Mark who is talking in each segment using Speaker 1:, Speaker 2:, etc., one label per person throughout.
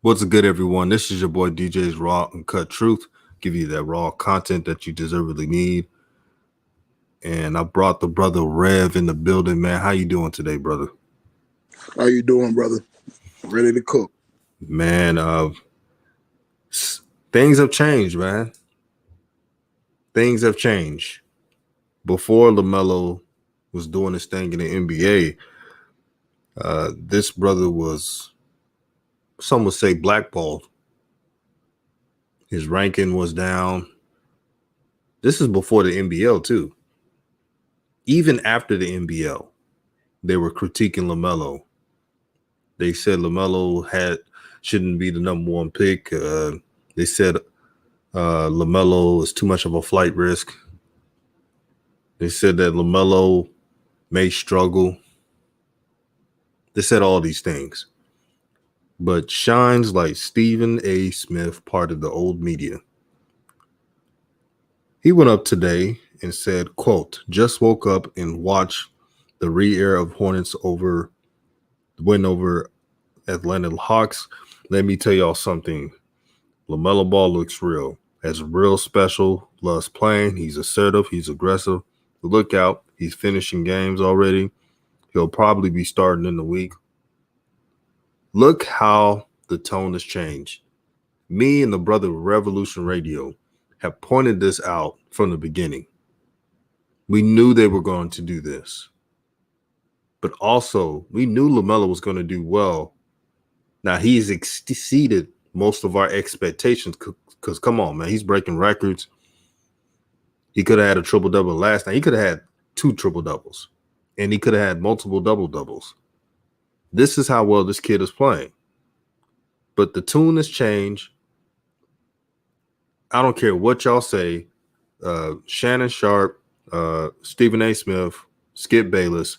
Speaker 1: What's good, everyone? This is your boy DJ's Raw and Cut Truth. Give you that raw content that you deservedly need. And I brought the brother Rev in the building, man. How you doing today, brother?
Speaker 2: How you doing, brother? Ready to cook.
Speaker 1: Man, things have changed, man. Things have changed. Before Lamelo was doing his thing in the NBA, this brother was, some would say, blackballed. His ranking was down. This is before the NBL, too. Even after the NBL, they were critiquing Lamelo. They said Lamelo shouldn't be the number one pick. They said Lamelo is too much of a flight risk. They said that Lamelo may struggle. They said all these things. But shines like Stephen A. Smith, part of the old media. He went up today and said, quote, just woke up and watched the re-air of Hornets win over Atlanta Hawks. Let me tell y'all something. LaMelo Ball looks real. That's real special. Loves playing. He's assertive. He's aggressive. Look out. He's finishing games already. He'll probably be starting in the week. Look how the tone has changed. Me and the brother Revolution Radio have pointed this out from the beginning. We knew they were going to do this. But also, we knew LaMelo was going to do well. Now, he's exceeded most of our expectations because, come on, man, he's breaking records. He could have had a triple-double last night. He could have had 2 triple-doubles, and he could have had multiple double-doubles. This is how well this kid is playing. But the tune has changed. I don't care what y'all say. Shannon Sharp, Stephen A. Smith, Skip Bayless,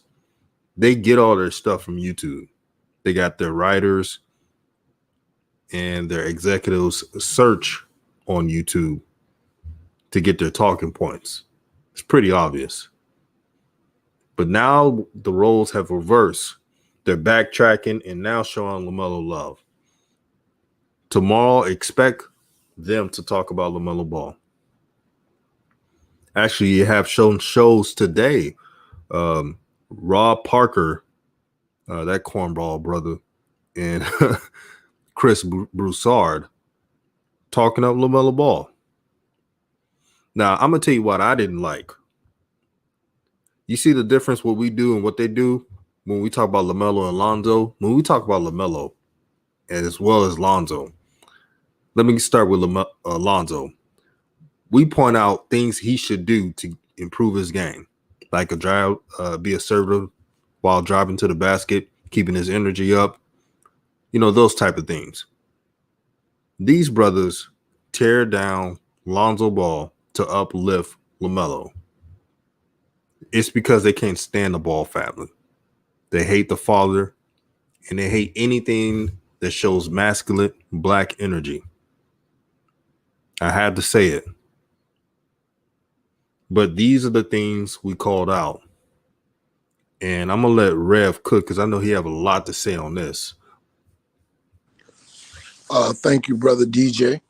Speaker 1: they get all their stuff from YouTube. They got their writers and their executives search on YouTube to get their talking points. It's pretty obvious. But now the roles have reversed. They're backtracking and now showing LaMelo love. Tomorrow, expect them to talk about LaMelo Ball. Actually, you have shown shows today. Rob Parker, that cornball brother, and Chris Broussard talking up LaMelo Ball. Now, I'm going to tell you what I didn't like. You see the difference what we do and what they do when we talk about LaMelo and Lonzo? When we talk about LaMelo as well as Lonzo, let me start with Lonzo. We point out things he should do to improve his game, like be assertive while driving to the basket, keeping his energy up, those type of things. These brothers tear down Lonzo Ball to uplift LaMelo. It's because they can't stand the Ball family. They hate the father, and they hate anything that shows masculine black energy. I had to say it. But these are the things we called out. And I'm going to let Rev cook because I know he have a lot to say on this.
Speaker 2: Thank you, brother DJ.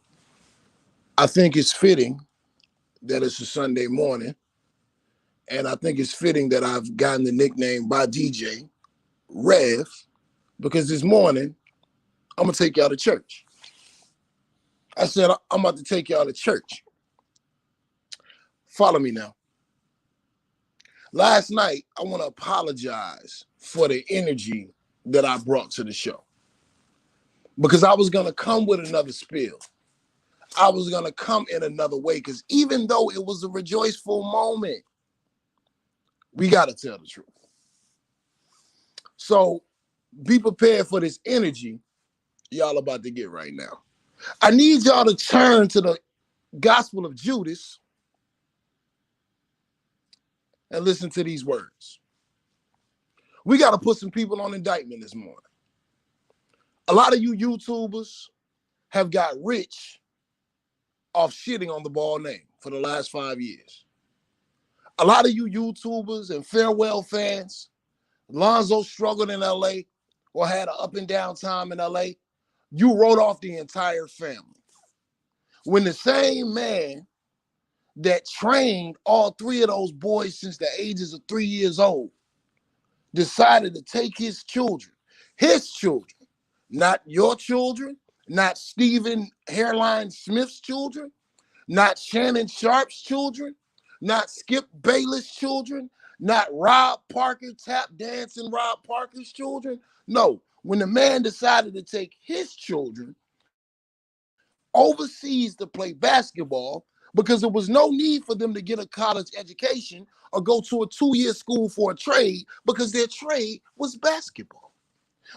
Speaker 2: I think it's fitting that it's a Sunday morning. And I think it's fitting that I've gotten the nickname by DJ, Rev, because this morning, I'm going to take y'all to church. I said, I'm about to take y'all to church. Follow me now. Last night, I want to apologize for the energy that I brought to the show. Because I was going to come with another spiel. I was going to come in another way. Because even though it was a rejoiceful moment, we got to tell the truth. So be prepared for this energy y'all about to get right now. I need y'all to turn to the Gospel of Judas and listen to these words. We got to put some people on indictment this morning. A lot of you YouTubers have got rich off shitting on the Ball name for the last 5 years. A lot of you YouTubers and farewell fans, Lonzo struggled in LA or had an up and down time in LA. You wrote off the entire family. When the same man that trained all three of those boys since the ages of 3 years old decided to take his children, not your children, not Stephen Hairline Smith's children, not Shannon Sharp's children, not Skip Bayless' children, not Rob Parker, tap dancing Rob Parker's children. No, when the man decided to take his children overseas to play basketball because there was no need for them to get a college education or go to a 2-year school for a trade because their trade was basketball.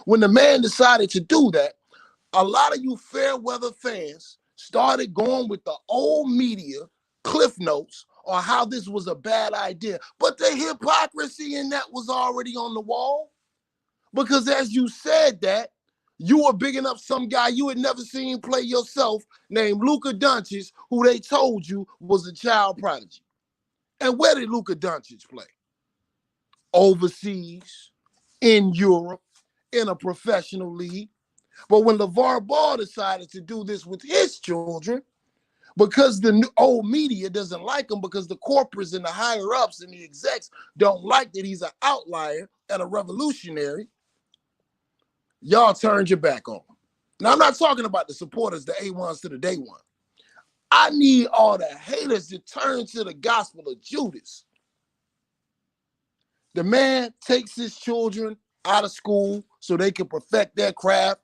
Speaker 2: When the man decided to do that, a lot of you fair weather fans started going with the old media cliff notes on how this was a bad idea. But the hypocrisy in that was already on the wall. Because as you said that, you were bigging up some guy you had never seen play yourself named Luka Doncic, who they told you was a child prodigy. And where did Luka Doncic play? Overseas, in Europe, in a professional league. But when LaVar Ball decided to do this with his children, because the old media doesn't like him, because the corporates and the higher ups and the execs don't like that he's an outlier and a revolutionary, y'all turned your back on him. Now, I'm not talking about the supporters, the A1s to the day one. I need all the haters to turn to the gospel of Judas. The man takes his children out of school so they can perfect their craft.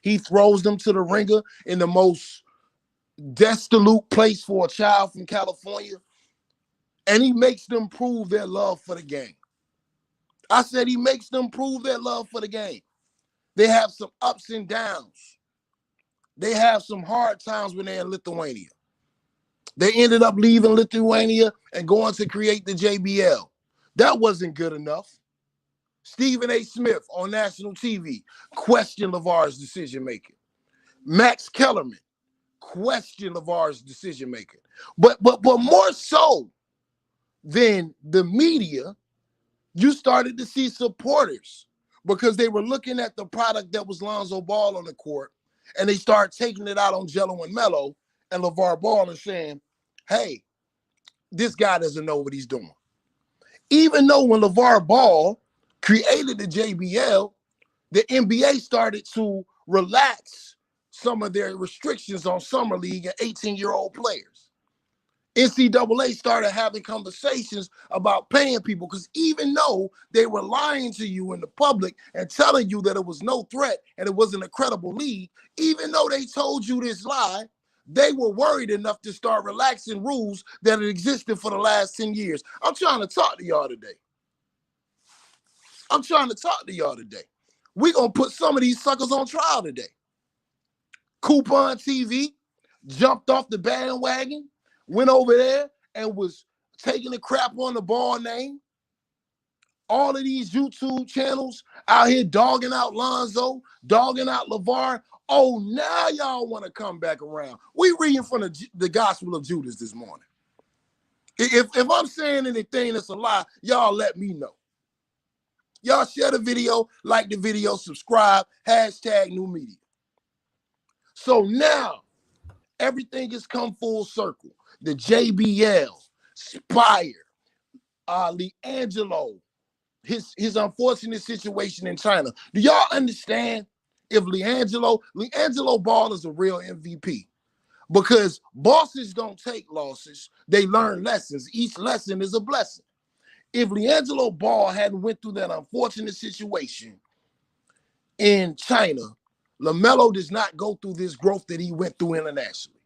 Speaker 2: He throws them to the ringer in the most desolate place for a child from California, and he makes them prove their love for the game. I said he makes them prove their love for the game. They have some ups and downs. They have some hard times when they're in Lithuania. They ended up leaving Lithuania and going to create the JBL. That wasn't good enough. Stephen A. Smith on national TV questioned LaVar's decision-making. Max Kellerman questioned LaVar's decision-making. But more so than the media, you started to see supporters because they were looking at the product that was Lonzo Ball on the court, and they started taking it out on Gelo and Melo and LaVar Ball and saying, hey, this guy doesn't know what he's doing. Even though when LaVar Ball created the JBL, the NBA started to relax some of their restrictions on summer league and 18-year-old players. NCAA started having conversations about paying people because even though they were lying to you in the public and telling you that it was no threat and it wasn't a credible league, even though they told you this lie, they were worried enough to start relaxing rules that had existed for the last 10 years. I'm trying to talk to y'all today. We're going to put some of these suckers on trial today. Coupon TV jumped off the bandwagon, went over there and was taking the crap on the Ball name. All of these YouTube channels out here dogging out Lonzo, dogging out LaVar. Oh, now y'all want to come back around. We reading from the Gospel of Judas this morning. If I'm saying anything that's a lie, y'all let me know. Y'all share the video, like the video, subscribe, #new media. So now, everything has come full circle. The JBL, Spire, LiAngelo, his unfortunate situation in China. Do y'all understand if LiAngelo Ball is a real MVP? Because bosses don't take losses. They learn lessons. Each lesson is a blessing. If LiAngelo Ball hadn't went through that unfortunate situation in China, Lamelo does not go through this growth that he went through internationally.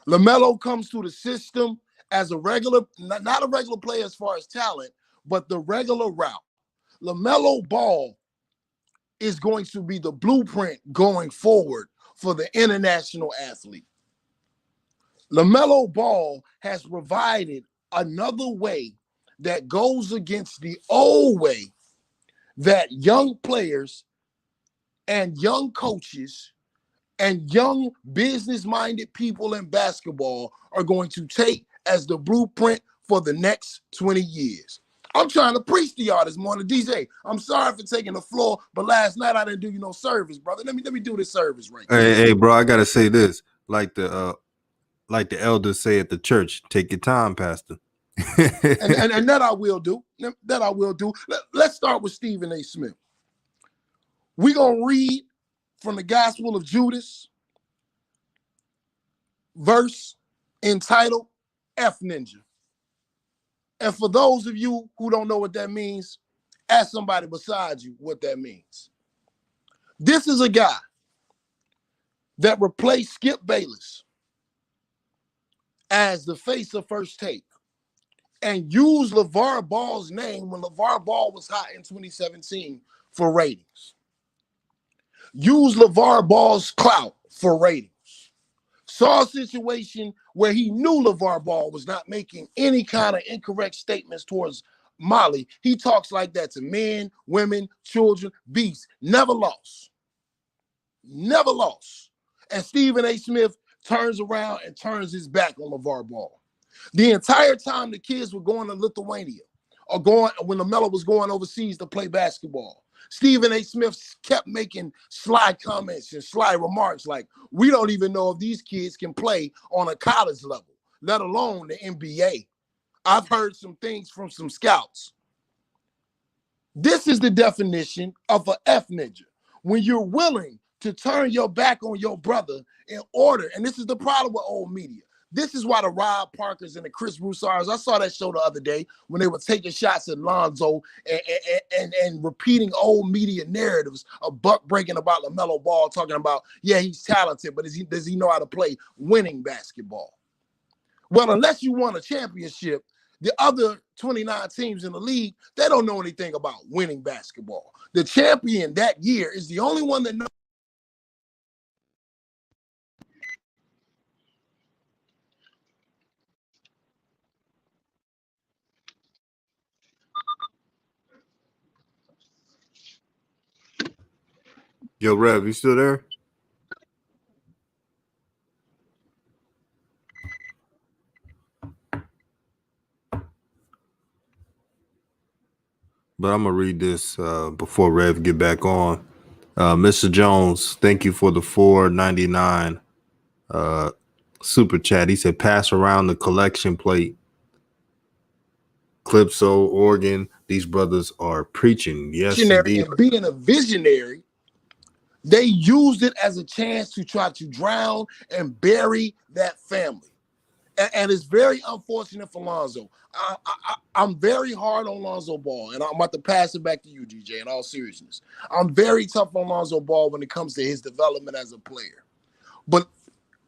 Speaker 2: Lamelo comes through the system as a regular, not a regular player as far as talent, but the regular route. Lamelo Ball is going to be the blueprint going forward for the international athlete. Lamelo Ball has provided another way that goes against the old way that young players and young coaches and young business-minded people in basketball are going to take as the blueprint for the next 20 years. I'm trying to preach to y'all this morning. DJ, I'm sorry for taking the floor, but last night I didn't do you no service, brother. Let me do this service right quick.
Speaker 1: Hey, bro, I gotta say this. Like the elders say at the church, take your time, Pastor.
Speaker 2: and that I will do. That I will do. Let's start with Stephen A. Smith. We're going to read from the Gospel of Judas, verse entitled F Ninja. And for those of you who don't know what that means, ask somebody beside you what that means. This is a guy that replaced Skip Bayless as the face of First Take and used LaVar Ball's name when LaVar Ball was hot in 2017 for ratings. Used LaVar Ball's clout for ratings. Saw a situation where he knew LaVar Ball was not making any kind of incorrect statements towards Molly. He talks like that to men, women, children, beasts. Never lost. Never lost. And Stephen A. Smith turns around and turns his back on LaVar Ball. The entire time the kids were going to Lithuania or going when Lamelo was going overseas to play basketball, Stephen A. Smith kept making sly comments and sly remarks like, we don't even know if these kids can play on a college level, let alone the NBA. I've heard some things from some scouts. This is the definition of an F ninja. When you're willing to turn your back on your brother in order, and this is the problem with old media. This is why the Rob Parkers and the Chris Broussards, I saw that show the other day when they were taking shots at Lonzo and repeating old media narratives of Buck breaking about LaMelo Ball, talking about, yeah, he's talented, but does he know how to play winning basketball? Well, unless you won a championship, the other 29 teams in the league, they don't know anything about winning basketball. The champion that year is the only one that knows.
Speaker 1: Yo, Rev, you still there? But I'm gonna read this before Rev get back on. Mr. Jones, thank you for the $4.99 super chat. He said, pass around the collection plate. Calypso, Oregon. These brothers are preaching. Yes, indeed.
Speaker 2: And being a visionary, they used it as a chance to try to drown and bury that family. And it's very unfortunate for Lonzo. I'm very hard on Lonzo Ball, and I'm about to pass it back to you, DJ, in all seriousness. I'm very tough on Lonzo Ball when it comes to his development as a player. But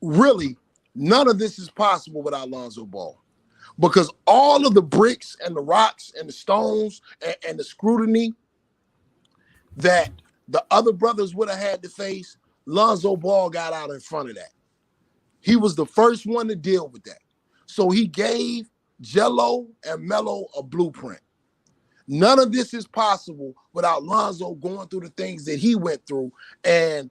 Speaker 2: really, none of this is possible without Lonzo Ball. Because all of the bricks and the rocks and the stones and the scrutiny that the other brothers would have had to face, Lonzo Ball got out in front of that. He was the first one to deal with that. So he gave Gelo and Melo a blueprint. None of this is possible without Lonzo going through the things that he went through and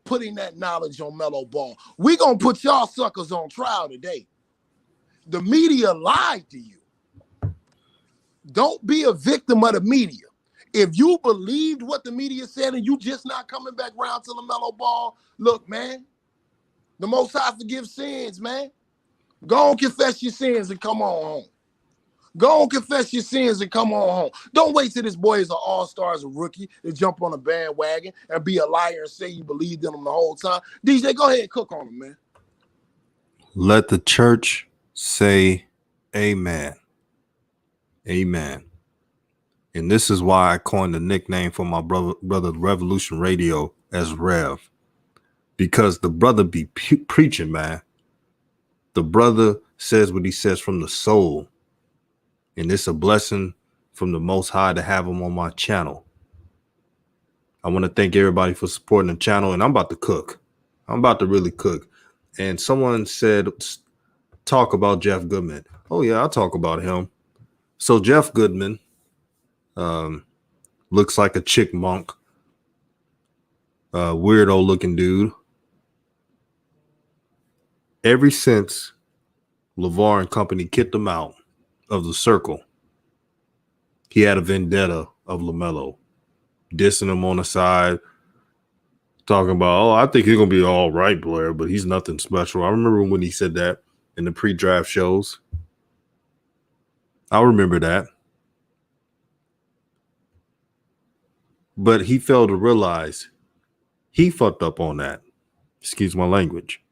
Speaker 2: putting that knowledge on Melo Ball. We're going to put y'all suckers on trial today. The media lied to you. Don't be a victim of the media. If you believed what the media said and you just not coming back around to LaMelo Ball, look, man, the Most High forgives sins, man. Go on, confess your sins and come on home. Go on, confess your sins and come on home. Don't wait till this boy is an all-star as a rookie to jump on a bandwagon and be a liar and say you believed in him the whole time. DJ, go ahead and cook on him, man.
Speaker 1: Let the church say amen. Amen. And this is why I coined the nickname for my brother Revolution Radio as Rev. Because the brother be preaching, man. The brother says what he says from the soul. And it's a blessing from the Most High to have him on my channel. I want to thank everybody for supporting the channel. And I'm about to cook. I'm about to really cook. And someone said, talk about Jeff Goodman. Oh, yeah, I'll talk about him. So Jeff Goodman looks like a chickmunk. Weirdo looking dude. Ever since LaVar and company kicked him out of the circle, he had a vendetta of Lamelo, dissing him on the side, talking about, oh, I think he's gonna be all right, Blair, but he's nothing special. I remember when he said that in the pre-draft shows. I remember that. But he failed to realize he fucked up on that. Excuse my language.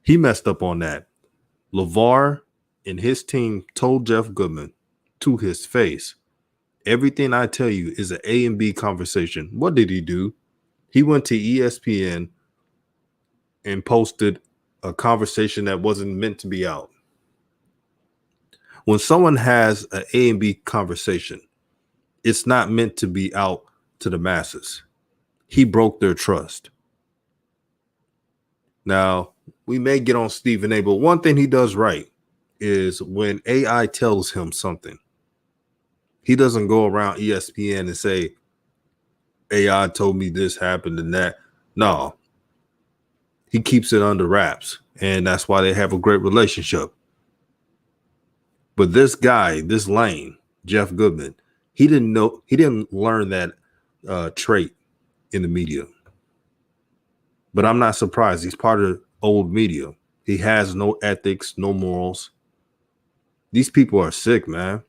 Speaker 1: He messed up on that. LaVar and his team told Jeff Goodman to his face, everything I tell you is an A and B conversation. What did he do? He went to ESPN and posted a conversation that wasn't meant to be out. When someone has an A and B conversation, it's not meant to be out to the masses. He broke their trust. Now, we may get on Stephen A, but one thing he does right is when AI tells him something, he doesn't go around ESPN and say, AI told me this happened and that. No, he keeps it under wraps, and that's why they have a great relationship. But this guy, this lame, Jeff Goodman, he didn't learn that trait in the media. But I'm not surprised. He's part of old media. He has no ethics, no morals. These people are sick, man.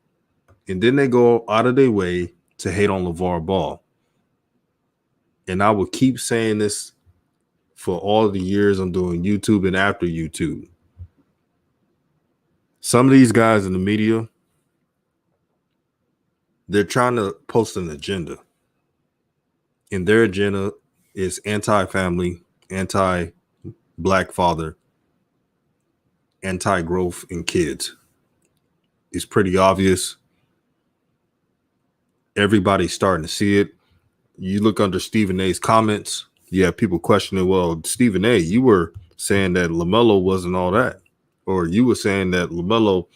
Speaker 1: And then they go out of their way to hate on LaVar Ball. And I will keep saying this for all the years I'm doing YouTube and after YouTube. Some of these guys in the media, they're trying to post an agenda. And their agenda is anti-family, anti-black father, anti-growth in kids. It's pretty obvious. Everybody's starting to see it. You look under Stephen A's comments, you have people questioning, well, Stephen A, you were saying that Lamelo wasn't all that. Or you were saying that Lamelo,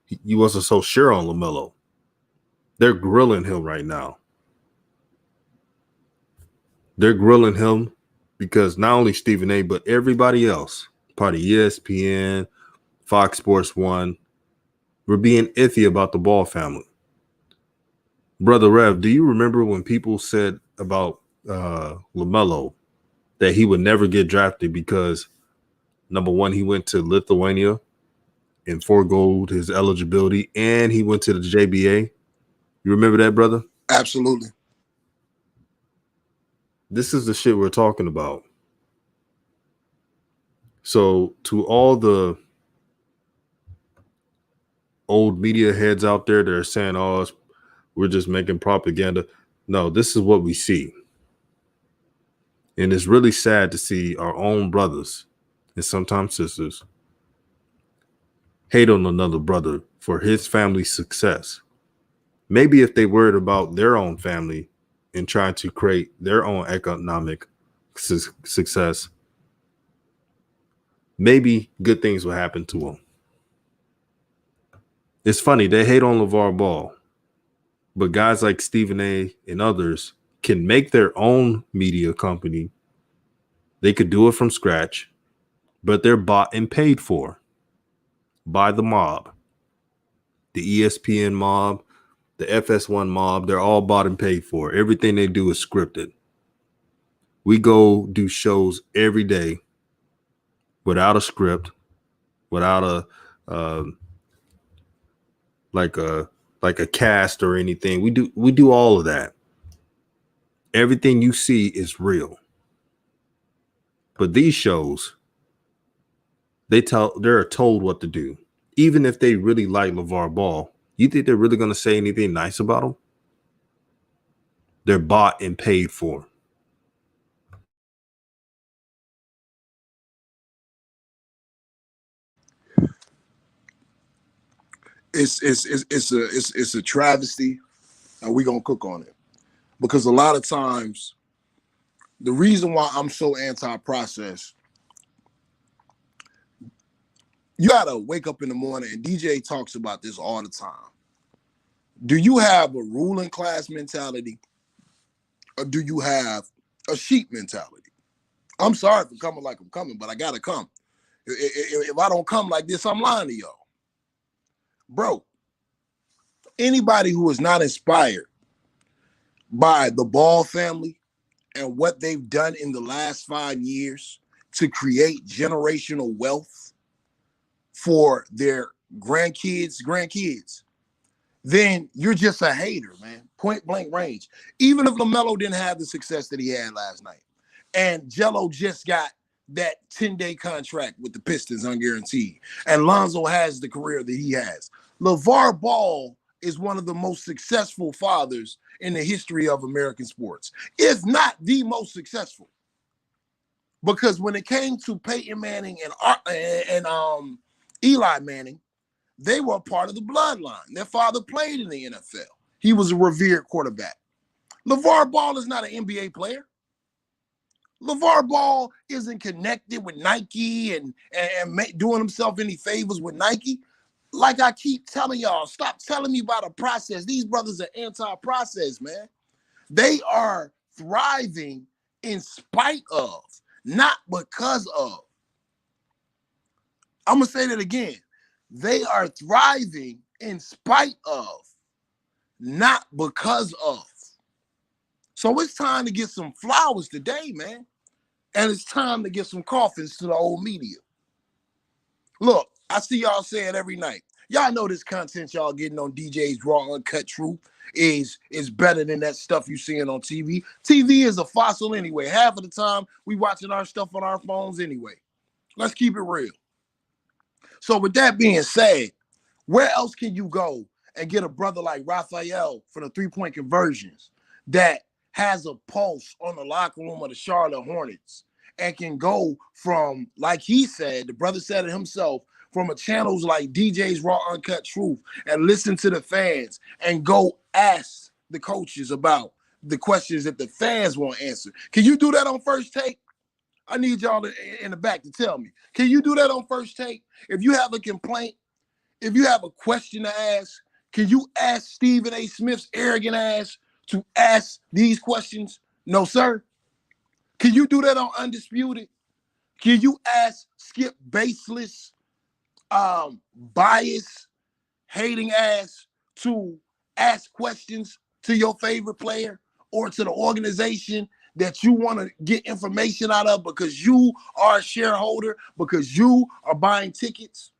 Speaker 1: you wasn't so sure on Lamelo. They're grilling him right now. They're grilling him because not only Stephen A, but everybody else, part of ESPN, Fox Sports 1, we're being iffy about the Ball family. Brother Rev, do you remember when people said about Lamelo that he would never get drafted because, number one, he went to Lithuania and forgoed his eligibility, and he went to the JBA? You remember that, brother?
Speaker 2: Absolutely.
Speaker 1: This is the shit we're talking about. So to all the old media heads out there that are saying, oh, we're just making propaganda. No, this is what we see. And it's really sad to see our own brothers and sometimes sisters hate on another brother for his family's success. Maybe if they worried about their own family and trying to create their own economic success, maybe good things will happen to them. It's funny, they hate on LaVar Ball, but guys like Stephen A and others can make their own media company. They could do it from scratch, but they're bought and paid for by the mob. The ESPN mob, the FS1 mob, they're all bought and paid for. Everything they do is scripted. We go do shows every day without a script, without like a cast or anything. We do all of that. Everything you see is real. But these shows, they're told what to do. Even if they really like LaVar Ball, you think they're really going to say anything nice about him? They're bought and paid for.
Speaker 2: It's a travesty, and we're gonna cook on it. Because a lot of times, the reason why I'm so anti-process, you gotta wake up in the morning, and DJ talks about this all the time. Do you have a ruling class mentality, or do you have a sheep mentality? I'm sorry for coming like I'm coming, but I gotta come. If I don't come like this, I'm lying to y'all. Bro, Anybody who is not inspired by the Ball family and what they've done in the last 5 years to create generational wealth for their grandkids, then you're just a hater, man. Point blank range. Even if Lamelo didn't have the success that he had last night, and Gelo just got that 10-day contract with the Pistons unguaranteed, and Lonzo has the career that he has. LaVar Ball is one of the most successful fathers in the history of American sports, if not the most successful. Because when it came to Peyton Manning and Eli Manning, they were a part of the bloodline. Their father played in the NFL. He was a revered quarterback. LaVar Ball is not an NBA player. LaVar Ball isn't connected with Nike and doing himself any favors with Nike. Like I keep telling y'all, stop telling me about a process. These brothers are anti-process, man. They are thriving in spite of, not because of. I'm going to say that again. They are thriving in spite of, not because of. So it's time to get some flowers today, man. And it's time to give some coffins to the old media. Look, I see y'all say it every night. Y'all know this content y'all getting on DJ's Raw Uncut Truth is better than that stuff you seeing on TV. TV is a fossil anyway. Half of the time, we watching our stuff on our phones anyway. Let's keep it real. So with that being said, where else can you go and get a brother like Raphael for the three-point conversions that has a pulse on the locker room of the Charlotte Hornets and can go from, like he said, the brother said it himself, from a channels like DJ's Raw Uncut Truth and listen to the fans and go ask the coaches about the questions that the fans won't answer. Can you do that on First Take? I need y'all in the back to tell me. Can you do that on First Take? If you have a complaint, if you have a question to ask, can you ask Stephen A. Smith's arrogant ass to ask these questions? No, sir. Can you do that on Undisputed? Can you ask Skip Baseless, bias, hating ass to ask questions to your favorite player or to the organization that you want to get information out of because you are a shareholder, because you are buying tickets?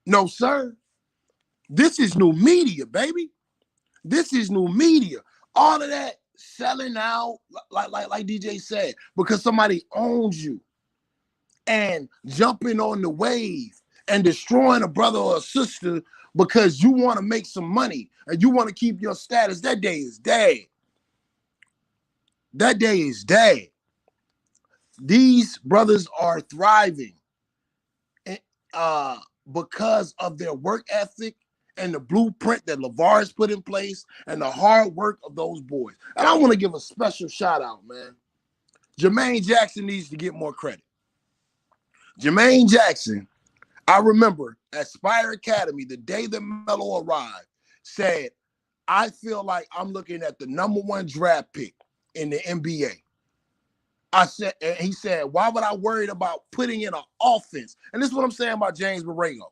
Speaker 2: No, sir. This is new media, baby. This is new media. All of that selling out, like DJ said, because somebody owns you, and jumping on the wave and destroying a brother or a sister because you want to make some money and you want to keep your status. That day is dead. That day is dead. These brothers are thriving because of their work ethic and the blueprint that LaVar has put in place and the hard work of those boys. And I want to give a special shout out, man. Jermaine Jackson needs to get more credit. Jermaine Jackson, I remember at Spire Academy, the day that Melo arrived, said, I feel like I'm looking at the #1 draft pick in the NBA. I said, and he said, why would I worry about putting in an offense? And this is what I'm saying about James Borrego.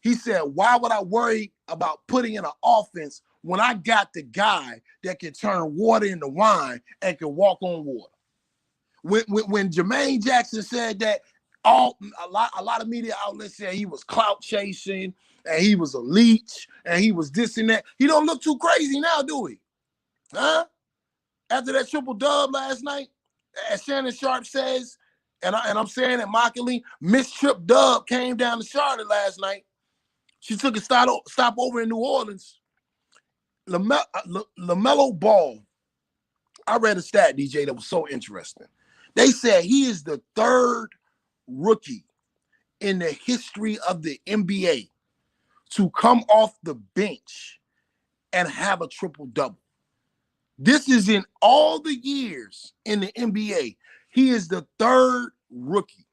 Speaker 2: He said, why would I worry about putting in an offense when I got the guy that can turn water into wine and can walk on water? When Jermaine Jackson said that, a lot of media outlets said he was clout chasing and he was a leech and he was this and that. He don't look too crazy now, do he? Huh? After that triple dub last night, as Shannon Sharp says, and I'm saying it mockingly, Miss Trip Dub came down to Charlotte last night. She took a stop over in New Orleans. Lamelo Ball, I read a stat, DJ, that was so interesting. They said he is the third rookie in the history of the NBA to come off the bench and have a triple-double. This is in all the years in the NBA. He is the third rookie.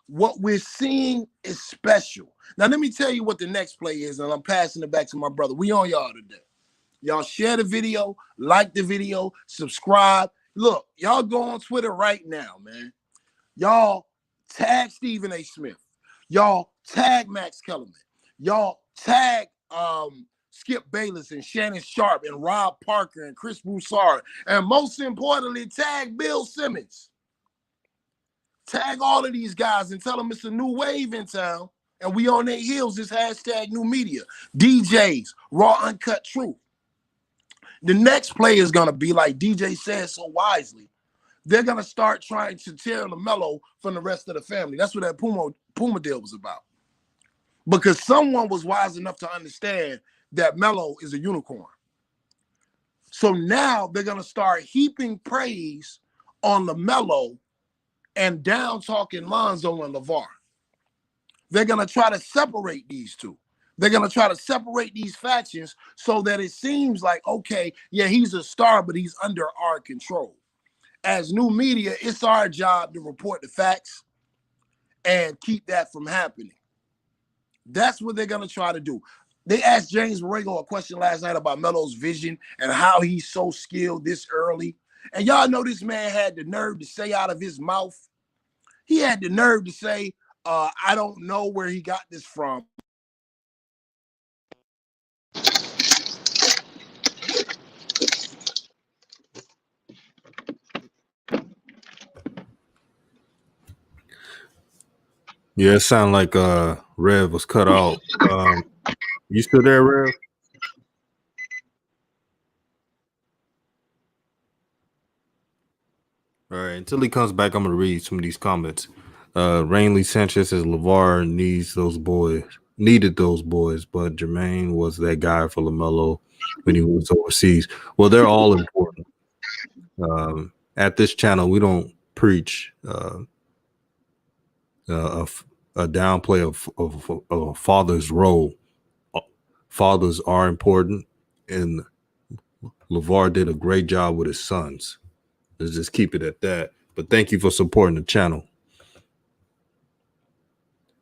Speaker 2: What we're seeing is special. Now, let me tell you what the next play is, and I'm passing it back to my brother. We on y'all today. Y'all share the video, like the video, subscribe. Look, y'all go on Twitter right now, man. Y'all tag Stephen A. Smith. Y'all tag Max Kellerman. Y'all tag Skip Bayless and Shannon Sharp and Rob Parker and Chris Broussard, and most importantly, tag Bill Simmons. Tag all of these guys and tell them it's a new wave in town, and we on their heels. This hashtag new media, DJs, raw uncut truth. The next play is gonna be like DJ said so wisely. They're gonna start trying to tear Lamelo from the rest of the family. That's what that Puma deal was about. Because someone was wise enough to understand that Melo is a unicorn. So now they're going to start heaping praise on LaMelo and down talking Lonzo and LaVar. They're going to try to separate these two. They're going to try to separate these factions so that it seems like, okay, yeah, he's a star, but he's under our control. As new media, it's our job to report the facts and keep that from happening. That's what they're going to try to do. They asked James Borrego a question last night about Melo's vision and how he's so skilled this early. And y'all know this man had the nerve to say out of his mouth, he had the nerve to say, I don't know where he got this from.
Speaker 1: Yeah, it sounded like Rev was cut out. You still there, Rev? All right, until he comes back, I'm gonna read some of these comments. Rainley Sanchez says LaVar needed those boys, but Jermaine was that guy for LaMelo when he was overseas. Well, they're all important. At this channel, we don't preach a downplay of a father's role. Fathers are important, and LaVar did a great job with his sons. Let's just keep it at that. But thank you for supporting the channel.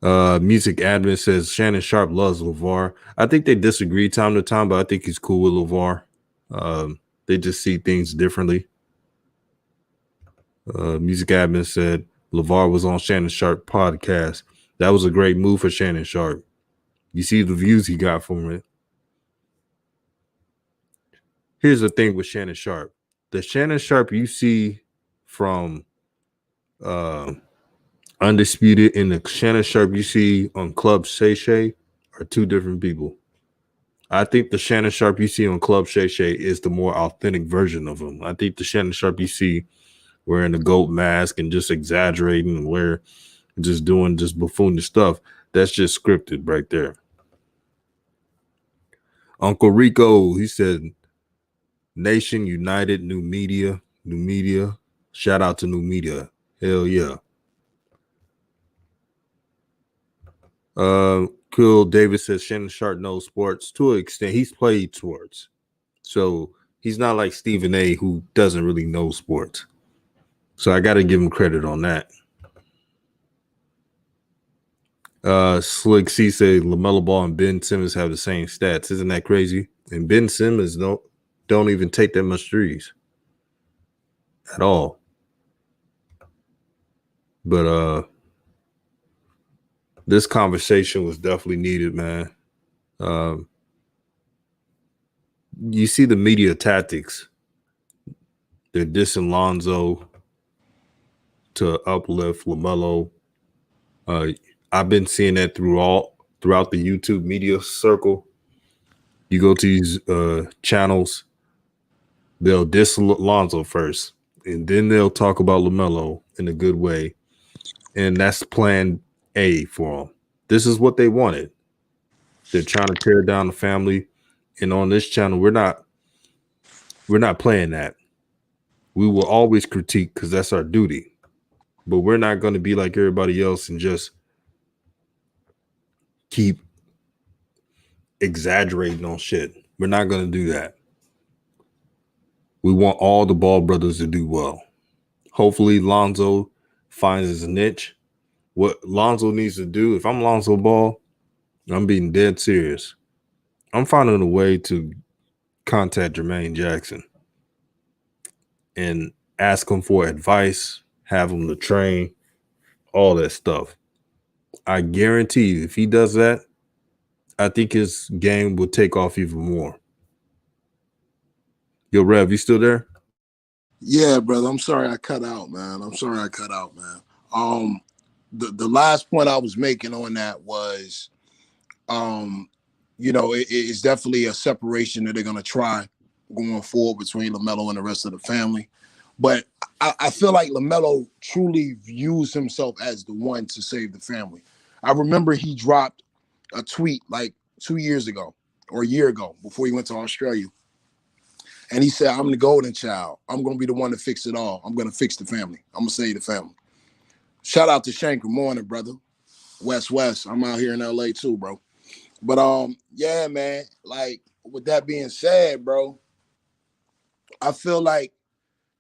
Speaker 1: Music admin says Shannon Sharp loves LaVar. I think they disagree time to time, but I think he's cool with LaVar. They just see things differently. Music admin said LaVar was on Shannon Sharp podcast. That was a great move for Shannon Sharp. You see the views he got from it. Here's the thing with Shannon Sharp. The Shannon Sharp you see from Undisputed and the Shannon Sharp you see on Club Shay Shay are two different people. I think the Shannon Sharp you see on Club Shay Shay is the more authentic version of him. I think the Shannon Sharp you see wearing the goat mask and just exaggerating and just doing just buffoonish stuff, that's just scripted right there. Uncle Rico, he said, Nation United, new media. Shout out to new media. Hell yeah. Cool. David says Shannon Sharp knows sports to an extent. He's played sports. So he's not like Stephen A, who doesn't really know sports. So I got to give him credit on that. Slick C said LaMelo Ball and Ben Simmons have the same stats. Isn't that crazy? And Ben Simmons don't even take that much threes at all. But this conversation was definitely needed, man. You see the media tactics. They're dissing Lonzo to uplift LaMelo. I've been seeing that throughout the YouTube media circle. You go to these channels, they'll diss Lonzo first, and then they'll talk about LaMelo in a good way. And that's plan A for them. This is what they wanted. They're trying to tear down the family. And on this channel, we're not playing that. We will always critique because that's our duty. But we're not going to be like everybody else and just keep exaggerating on shit. We're not going to do that. We want all the Ball brothers to do well. Hopefully Lonzo finds his niche. What Lonzo needs to do, if I'm Lonzo Ball, I'm being dead serious. I'm finding a way to contact Jermaine Jackson and ask him for advice, have him to train, all that stuff. I guarantee you, if he does that, I think his game will take off even more. Yo, Rev, you still there?
Speaker 2: Yeah, brother. I'm sorry I cut out, man. I'm sorry I cut out, man. Um, the last point I was making on that was, um, it's definitely a separation that they're gonna try going forward between Lamelo and the rest of the family. But I feel like Lamelo truly views himself as the one to save the family. I remember he dropped a tweet like 2 years ago or a year ago before he went to Australia. And he said, I'm the golden child. I'm going to be the one to fix it all. I'm going to fix the family. I'm going to save the family. Shout out to Shank. Good morning, brother. West. I'm out here in LA too, bro. But yeah, man. Like, with that being said, bro, I feel like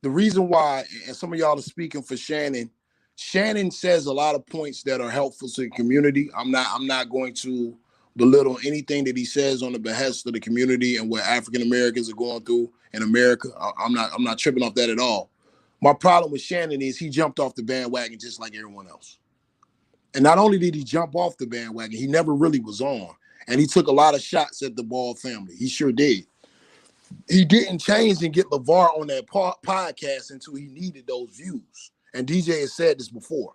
Speaker 2: the reason why, and some of y'all are speaking for Shannon. Shannon says a lot of points that are helpful to the community. I'm not going to belittle anything that he says on the behest of the community and what African Americans are going through in America. I'm not tripping off that at all. My problem with Shannon is he jumped off the bandwagon just like everyone else. And not only did he jump off the bandwagon, he never really was on. And he took a lot of shots at the Ball family. He sure did. He didn't change and get LaVar on that podcast until he needed those views. And DJ has said this before.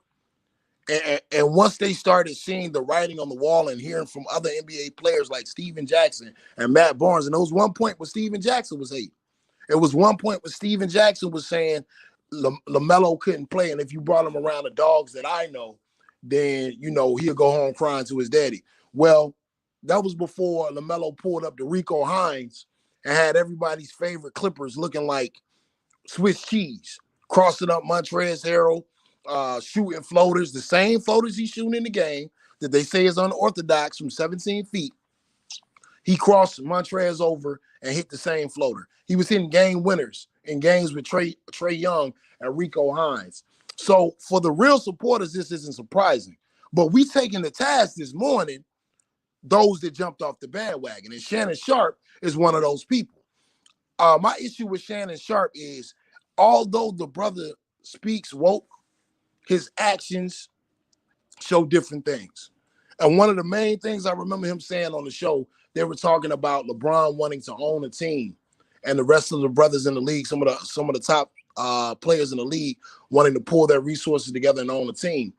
Speaker 2: And once they started seeing the writing on the wall and hearing from other NBA players like Steven Jackson and Matt Barnes, and there was one point where Steven Jackson was hating. It was one point where Steven Jackson was saying LaMelo couldn't play, and if you brought him around the dogs that I know, then, he'll go home crying to his daddy. Well, that was before LaMelo pulled up the Rico Hines and had everybody's favorite Clippers looking like Swiss cheese, crossing up Montrezl Harrell, shooting floaters, the same floaters he's shooting in the game that they say is unorthodox from 17 feet. He crossed Montrez over and hit the same floater. He was hitting game winners in games with Trey Young and Rico Hines. So for the real supporters, this isn't surprising. But we taking the task this morning, those that jumped off the bandwagon. And Shannon Sharp is one of those people. My issue with Shannon Sharp is, although the brother speaks woke, his actions show different things. And one of the main things I remember him saying on the show, they were talking about LeBron wanting to own a team, and the rest of the brothers in the league, some of the top players in the league, wanting to pull their resources together and own a team.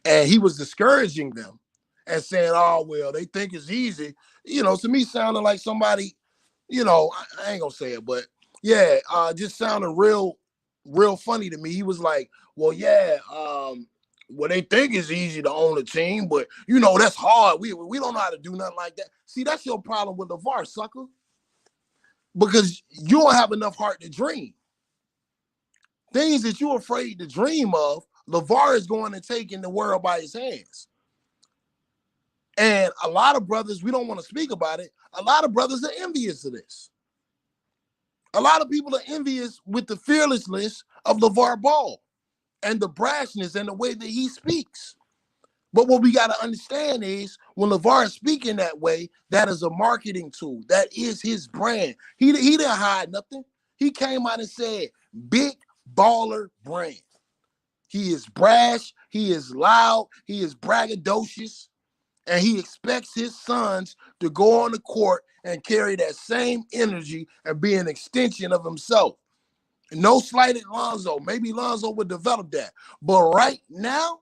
Speaker 2: And he was discouraging them and saying, "Oh well, they think it's easy." To me, sounding like somebody, I ain't gonna say it, but yeah, just sounded real funny to me. He was like, "Well, yeah, well, they think it's easy to own a team, but that's hard. We don't know how to do nothing like that." See, that's your problem with LaVar, sucker, because you don't have enough heart to dream. Things that you're afraid to dream of, LaVar is going to take in the world by his hands. And a lot of brothers, we don't want to speak about it, a lot of brothers are envious of this. A lot of people are envious with the fearlessness of LaVar Ball and the brashness and the way that he speaks. But what we got to understand is, when LaVar is speaking that way, that is a marketing tool. That is his brand. He didn't hide nothing. He came out and said, big baller brand. He is brash. He is loud. He is braggadocious. And he expects his sons to go on the court and carry that same energy and be an extension of himself. No slight at Lonzo. Maybe Lonzo would develop that. But right now,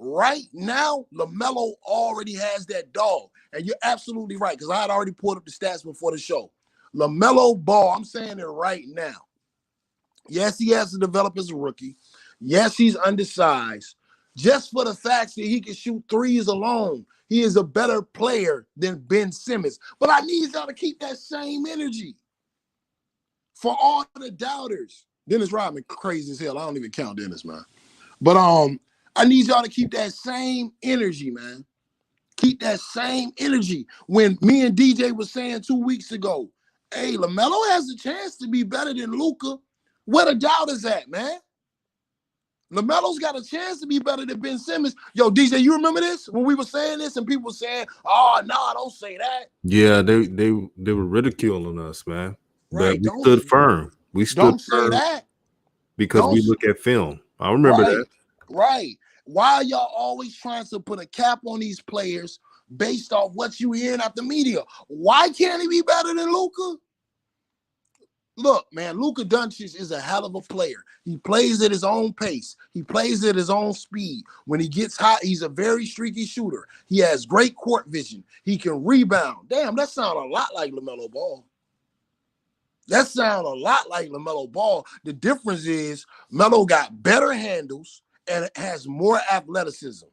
Speaker 2: LaMelo already has that dog. And you're absolutely right, because I had already pulled up the stats before the show. LaMelo Ball, I'm saying it right now. Yes, he has to develop as a rookie. Yes, he's undersized. Just for the fact that he can shoot threes alone, he is a better player than Ben Simmons. But I need y'all to keep that same energy. For all the doubters. Dennis Rodman, crazy as hell. I don't even count Dennis, man. But I need y'all to keep that same energy, man. Keep that same energy. When me and DJ was saying 2 weeks ago, hey, LaMelo has a chance to be better than Luka. Where the doubt is at, man? LaMelo's got a chance to be better than Ben Simmons. Yo, DJ, you remember this? When we were saying this and people were saying, oh, no, don't say that.
Speaker 1: Yeah, they were ridiculing us, man. But
Speaker 2: Right,
Speaker 1: we stood firm. We stood
Speaker 2: don't
Speaker 1: firm
Speaker 2: say that.
Speaker 1: because we look at film. I remember that.
Speaker 2: Right. Why are y'all always trying to put a cap on these players based off what you hearing out the media. Why can't he be better than Luka? Look, man, Luka Doncic is a hell of a player. He plays at his own pace. He plays at his own speed. When he gets hot, he's a very streaky shooter. He has great court vision. He can rebound. Damn, that sounds a lot like LaMelo Ball. That sounds a lot like LaMelo Ball. The difference is Melo got better handles and has more athleticism.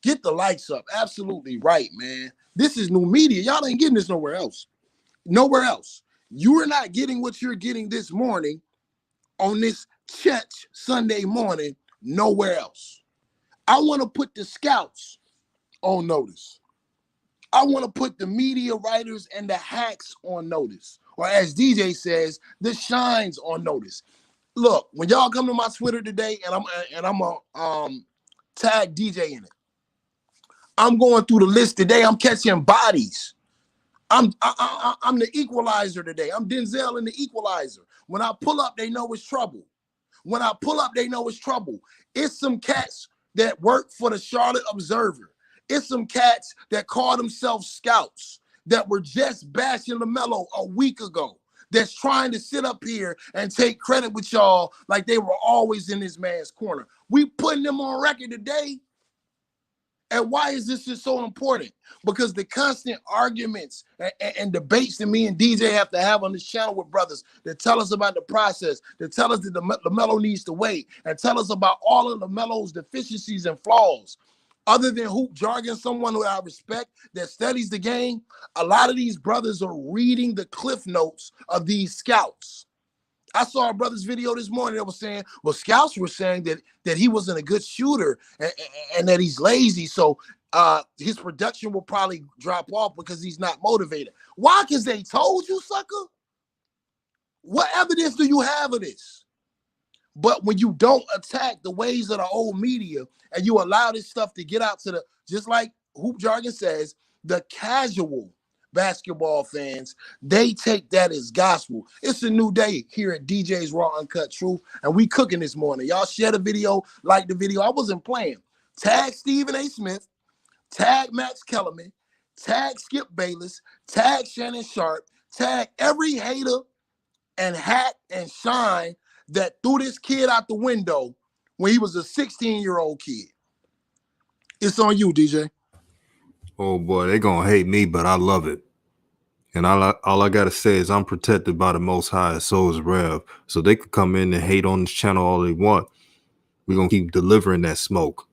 Speaker 2: Get the lights up. Absolutely right, man. This is new media. Y'all ain't getting this nowhere else. Nowhere else. You are not getting what you're getting this morning on this church Sunday morning, nowhere else. I want to put the scouts on notice. I want to put the media writers and the hacks on notice. Or as DJ says, the shines on notice. Look, when y'all come to my Twitter today, and I'm gonna tag DJ in it. I'm going through the list today. I'm catching bodies. I'm the equalizer today. I'm Denzel in the equalizer. When I pull up, they know it's trouble. When I pull up, they know it's trouble. It's some cats that work for the Charlotte Observer. It's some cats that call themselves scouts that were just bashing LaMelo a week ago. That's trying to sit up here and take credit with y'all like they were always in this man's corner. We putting them on record today. And why is this just so important? Because the constant arguments and debates that me and DJ have to have on this channel with brothers that tell us about the process, that tell us that LaMelo needs to wait, and tell us about all of LaMelo's deficiencies and flaws. Other than hoop jargon, someone who I respect that studies the game, a lot of these brothers are reading the cliff notes of these scouts. I saw a brother's video this morning that was saying, well, scouts were saying that he wasn't a good shooter and that he's lazy. So his production will probably drop off because he's not motivated. Why? Because they told you, sucker? What evidence do you have of this? But when you don't attack the ways of the old media and you allow this stuff to get out to the, just like hoop jargon says, the casual basketball fans, they take that as gospel. It's a new day here at DJ's Raw Uncut Truth, and we cooking this morning. Y'all share the video, like the video. I wasn't playing. Tag Stephen A. Smith, tag Max Kellerman, tag Skip Bayless, tag Shannon Sharp, tag every hater and hack and shine that threw this kid out the window when he was a 16-year-old kid. It's on you, DJ.
Speaker 1: Oh boy, they're gonna hate me, but I love it. And all I gotta say is I'm protected by the Most High, so is Rev. So they could come in and hate on this channel all they want. We're gonna keep delivering that smoke.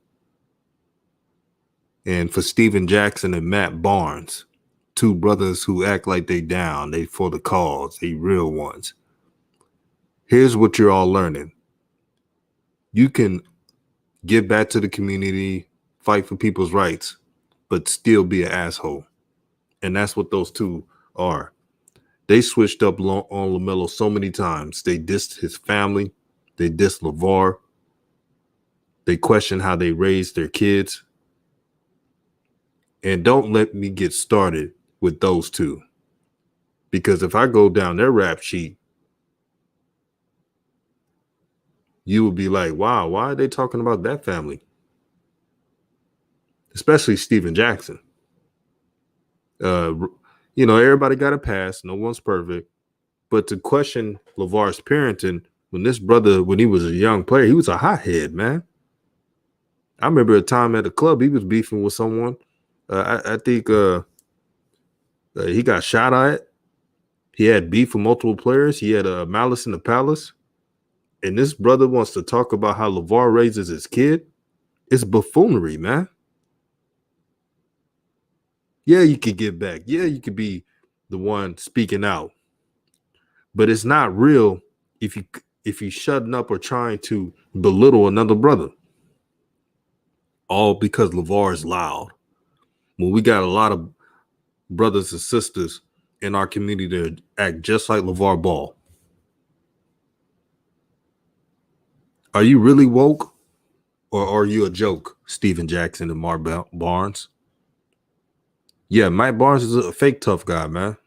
Speaker 1: And for Steven Jackson and Matt Barnes, two brothers who act like they down, they for the cause, they real ones. Here's what you're all learning. You can give back to the community, fight for people's rights, but still be an asshole. And that's what those two are. They switched up on LaMelo so many times. They dissed his family. They dissed LaVar. They questioned how they raised their kids. And don't let me get started with those two. Because if I go down their rap sheet, you would be like, wow, why are they talking about that family? Especially Steven Jackson. Everybody got a pass. No one's perfect. But to question LaVar's parenting, when this brother, when he was a young player, he was a hothead, man. I remember a time at a club, he was beefing with someone. I think he got shot at. He had beef with multiple players. He had malice in the palace. And this brother wants to talk about how LaVar raises his kid. It's buffoonery, man. Yeah, you could get back. Yeah, you could be the one speaking out. But it's not real if you shutting up or trying to belittle another brother. All because LaVar is loud. When we got a lot of brothers and sisters in our community that act just like LaVar Ball. Are you really woke? Or are you a joke, Steven Jackson and Mark Barnes? Yeah, Mike Barnes is a fake tough guy, man.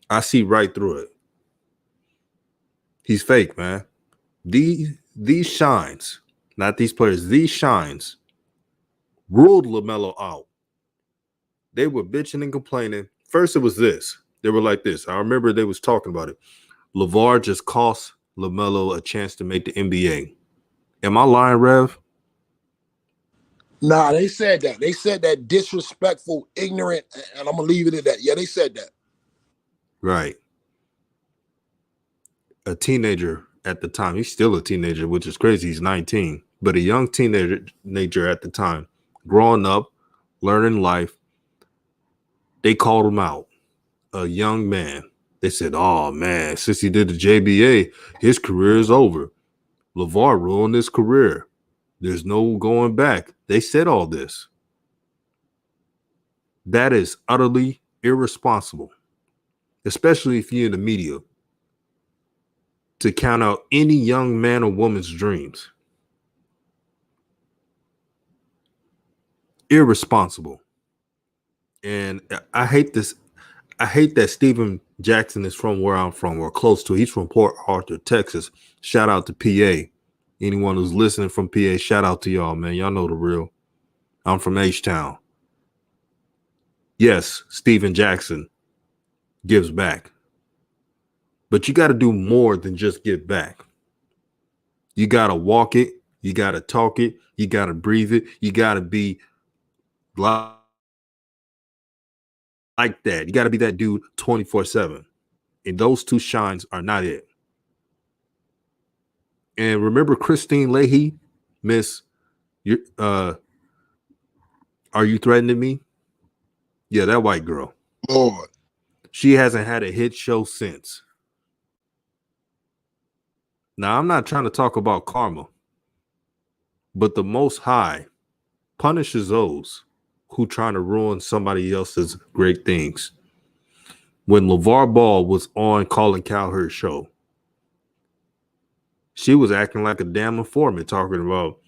Speaker 1: I see right through it. He's fake, man. These shines, not these players, these shines ruled LaMelo out. They were bitching and complaining. First, it was this. They were like this. I remember they was talking about it. LaVar just cost Lamelo a chance to make the NBA. Am I lying, Rev?
Speaker 2: Nah, they said that. They said that disrespectful, ignorant, and I'm gonna leave it at that. Yeah, they said that.
Speaker 1: Right. A teenager at the time. He's still a teenager, which is crazy. He's 19, but a young teenager at the time, growing up, learning life. They called him out. A young man. They said, "Oh man, since he did the JBA, his career is over. LaVar ruined his career. There's no going back." They said all this. That is utterly irresponsible, especially if you're in the media, to count out any young man or woman's dreams. Irresponsible. And I hate this. I hate that Steven Jackson is from where I'm from, or close to. He's from Port Arthur, Texas. Shout out to PA. Anyone who's listening from PA, shout out to y'all, man. Y'all know the real. I'm from H-Town. Yes, Steven Jackson gives back. But you got to do more than just give back. You got to walk it. You got to talk it. You got to breathe it. You got to be like that. You got to be that dude 24/7. And those two shines are not it. And remember Christine Leahy, Miss, are you threatening me? Yeah, that white girl.
Speaker 2: Lord.
Speaker 1: She hasn't had a hit show since. Now, I'm not trying to talk about karma, but the Most High punishes those who trying to ruin somebody else's great things. When LaVar Ball was on Colin Cowherd's show, she was acting like a damn informant, talking about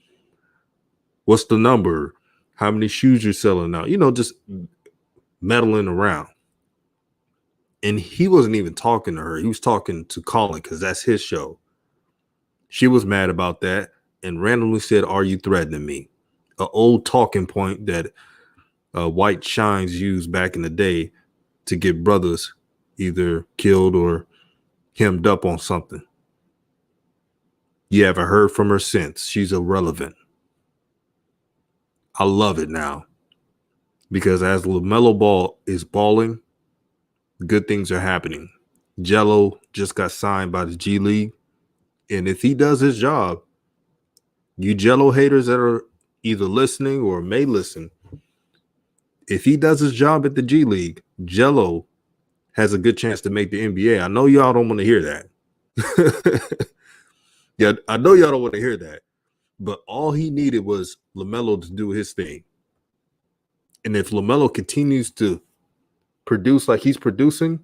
Speaker 1: what's the number, how many shoes you're selling now, just meddling around. And he wasn't even talking to her. He was talking to Colin because that's his show. She was mad about that and randomly said, "Are you threatening me?" An old talking point that white shines used back in the day to get brothers either killed or hemmed up on something. You haven't heard from her since. She's irrelevant. I love it now because as Lamelo Ball is balling, good things are happening. Gelo just got signed by the G League. And if he does his job, you Gelo haters that are either listening or may listen, if he does his job at the G League, Gelo has a good chance to make the NBA. I know y'all don't want to hear that. Yeah, I know y'all don't want to hear that. But all he needed was LaMelo to do his thing. And if LaMelo continues to produce like he's producing,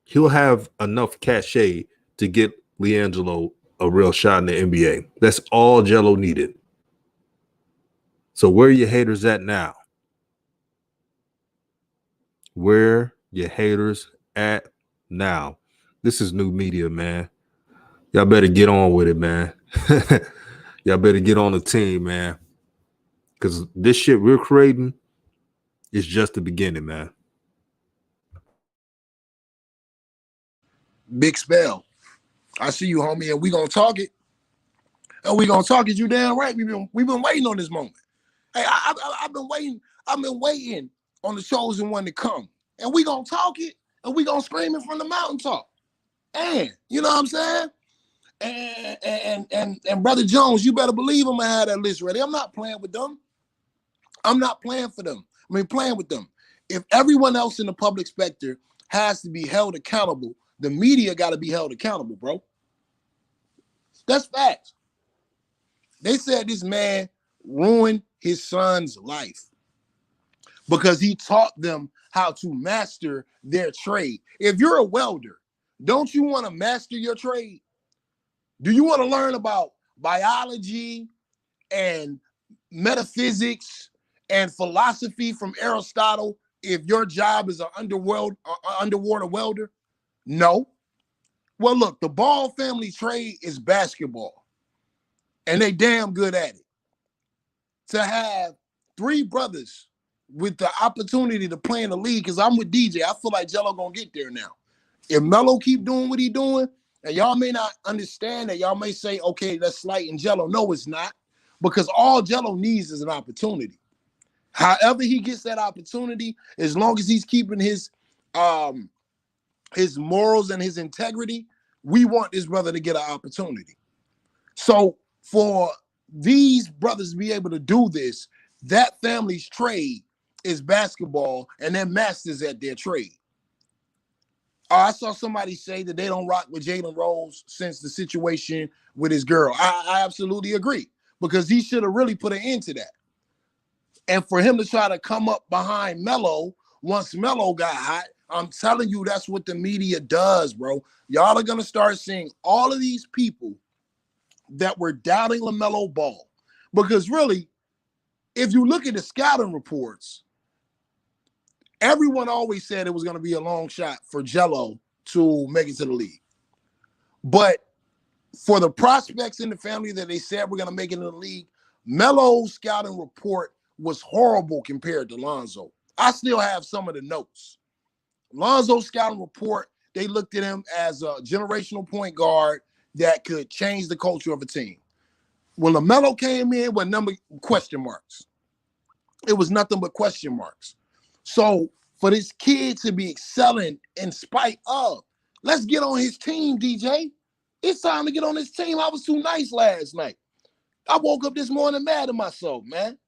Speaker 1: he'll have enough cachet to get LiAngelo a real shot in the NBA. That's all Gelo needed. So where are your haters at now? Where your haters at now? This is new media, man. Y'all better get on with it, man. Y'all better get on the team, man. Because this shit we're creating is just the beginning, man.
Speaker 2: Big spell. I see you, homie, and we gonna talk it. And we gonna talk it. You damn right. We've been waiting on this moment. Hey, I've been waiting. I've been waiting on the chosen one to come, and we gonna talk it, and we gonna scream it from the mountaintop. And you know what I'm saying? And Brother Jones, you better believe I'm gonna have that list ready. I'm not playing with them. I'm not playing for them. Playing with them. If everyone else in the public sector has to be held accountable, the media got to be held accountable, bro. That's facts. They said this man ruined his son's life because he taught them how to master their trade. If you're a welder, don't you want to master your trade? Do you want to learn about biology and metaphysics and philosophy from Aristotle if your job is an underwater welder? No. Well, look, the Ball family trade is basketball, and they damn good at it. To have three brothers with the opportunity to play in the league, because I'm with DJ. I feel like Gelo gonna get there now. If Melo keep doing what he doing, and y'all may not understand that, y'all may say, okay, that's slighting Gelo. No, it's not, because all Gelo needs is an opportunity. However he gets that opportunity, as long as he's keeping his morals and his integrity, we want this brother to get an opportunity. So for these brothers to be able to do this, that family's trade is basketball, and they're masters at their trade. I saw somebody say that they don't rock with Jalen Rose since the situation with his girl. I absolutely agree, because he should have really put an end to that. And for him to try to come up behind Melo once Melo got hot, I'm telling you, that's what the media does, bro. Y'all are going to start seeing all of these people that were doubting LaMelo Ball. Because really, if you look at the scouting reports, everyone always said it was going to be a long shot for Gelo to make it to the league. But for the prospects in the family that they said were going to make it in the league, Melo's scouting report was horrible compared to Lonzo. I still have some of the notes. Lonzo's scouting report, they looked at him as a generational point guard that could change the culture of a team. When LaMelo came in with question marks, it was nothing but question marks. So for this kid to be excelling in spite of, let's get on his team, DJ. It's time to get on his team. I was too nice last night. I woke up this morning mad at myself, man.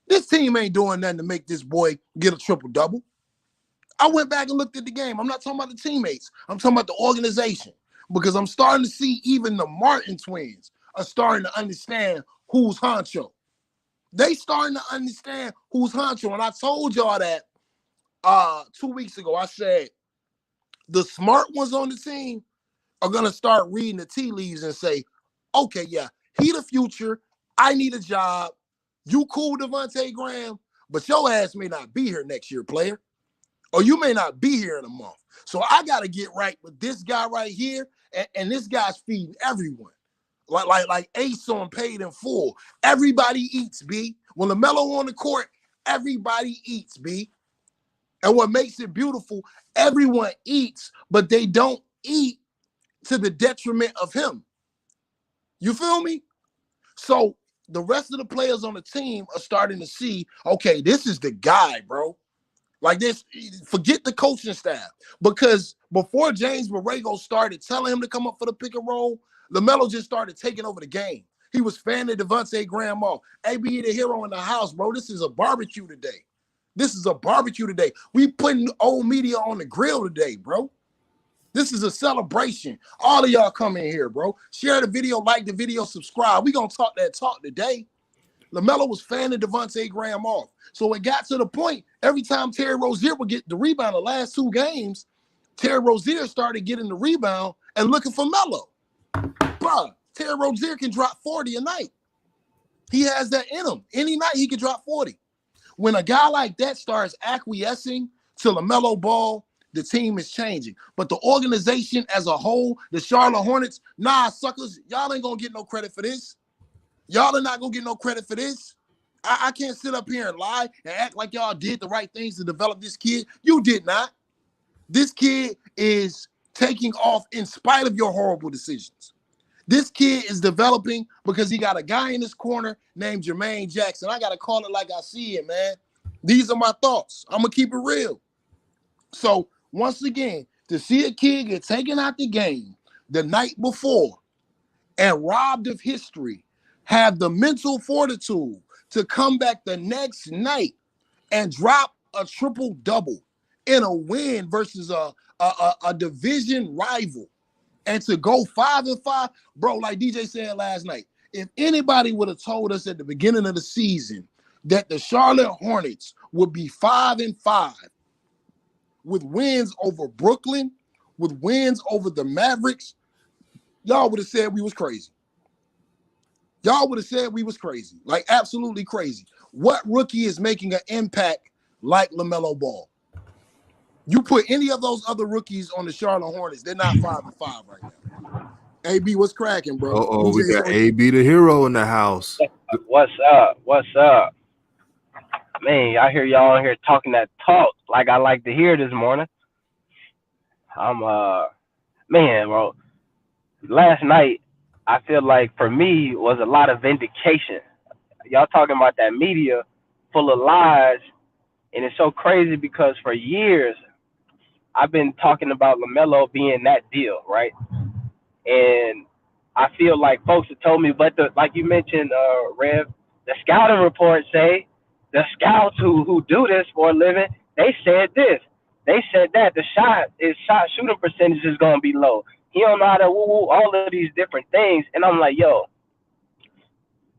Speaker 2: This team ain't doing nothing to make this boy get a triple-double. I went back and looked at the game. I'm not talking about the teammates. I'm talking about the organization, because I'm starting to see even the Martin twins are starting to understand who's honcho. They starting to understand who's honcho. And I told y'all that 2 weeks ago. I said the smart ones on the team are going to start reading the tea leaves and say, okay, yeah, he the future. I need a job. You cool, Devontae Graham, but your ass may not be here next year, player. Or you may not be here in a month. So I got to get right with this guy right here, and this guy's feeding everyone. Like Ace on Paid in Full. Everybody eats, B. When LaMelo on the court, everybody eats, B. And what makes it beautiful, everyone eats, but they don't eat to the detriment of him. You feel me? So the rest of the players on the team are starting to see, okay, this is the guy, bro. Like this, forget the coaching staff. Because before James Borrego started telling him to come up for the pick and roll, LaMelo just started taking over the game. He was fanning Devontae Graham off. AB the hero in the house, bro. This is a barbecue today. This is a barbecue today. We putting old media on the grill today, bro. This is a celebration. All of y'all come in here, bro. Share the video, like the video, subscribe. We gonna talk that talk today. LaMelo was fanning Devontae Graham off. So it got to the point, every time Terry Rozier would get the rebound the last 2 games, Terry Rozier started getting the rebound and looking for Melo. Bruh, Terry Rozier can drop 40 a night. He has that in him. Any night he can drop 40. When a guy like that starts acquiescing to LaMelo Ball, the team is changing. But the organization as a whole, the Charlotte Hornets, nah, suckers, y'all ain't gonna get no credit for this. Y'all are not going to get no credit for this. I can't sit up here and lie and act like y'all did the right things to develop this kid. You did not. This kid is taking off in spite of your horrible decisions. This kid is developing because he got a guy in his corner named Jermaine Jackson. I got to call it like I see it, man. These are my thoughts. I'm going to keep it real. So, once again, to see a kid get taken out the game the night before and robbed of history, have the mental fortitude to come back the next night and drop a triple-double in a win versus a division rival, and to go 5-5, bro, like DJ said last night, if anybody would have told us at the beginning of the season that the Charlotte Hornets would be 5-5 with wins over Brooklyn, with wins over the Mavericks, y'all would have said we was crazy. Y'all would have said we was crazy, like absolutely crazy. What rookie is making an impact like LaMelo Ball? You put any of those other rookies on the Charlotte Hornets, they're not 5-5 right now. AB, what's cracking, bro?
Speaker 1: Oh, we got AB the hero in the house.
Speaker 3: What's up? What's up? Man, I hear y'all in here talking that talk like I like to hear this morning. I'm man, bro. Last night I feel like for me was a lot of vindication. Y'all talking about that media full of lies, and it's so crazy because for years I've been talking about Lamelo being that deal, right? And I feel like folks have told me, but like you mentioned, Rev, the scouting reports say the scouts who do this for a living, they said this, they said that his shot shooting percentage is gonna be low. He don't know how to woo woo all of these different things, and I'm like, yo,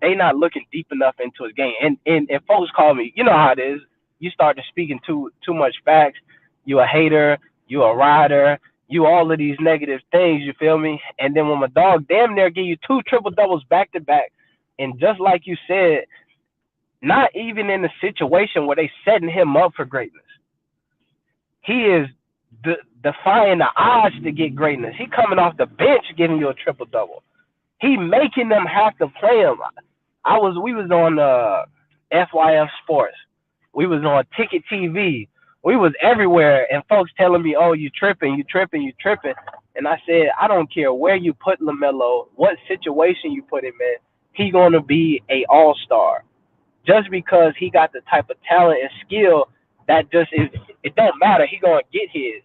Speaker 3: they not looking deep enough into his game. And folks call me, you know how it is. You start to speaking too much facts. You a hater. You a rider. You all of these negative things. You feel me? And then when my dog damn near give you two triple doubles back to back, and just like you said, not even in a situation where they setting him up for greatness. He is defying the odds to get greatness. He coming off the bench giving you a triple double. He making them have to play him. We was on FYF Sports. We was on Ticket TV. We was everywhere, and folks telling me, "Oh, you tripping, you tripping, you tripping." And I said, I don't care where you put Lamelo, what situation you put him in, he gonna be a all-star. Just because he got the type of talent and skill that just is, it don't matter. He gonna get his.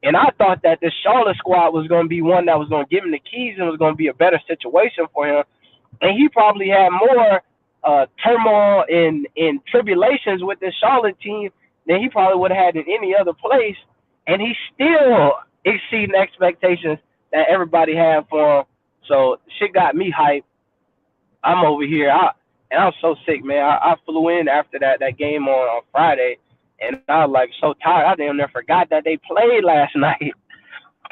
Speaker 3: And I thought that this Charlotte squad was gonna be one that was gonna give him the keys and was gonna be a better situation for him, and he probably had more turmoil and tribulations with this Charlotte team than he probably would have had in any other place, and he still exceeding expectations that everybody had for him. So shit got me hyped. I'm over here, and I'm so sick, man. I flew in after that game on Friday, and I was like so tired. I damn near forgot that they played last night.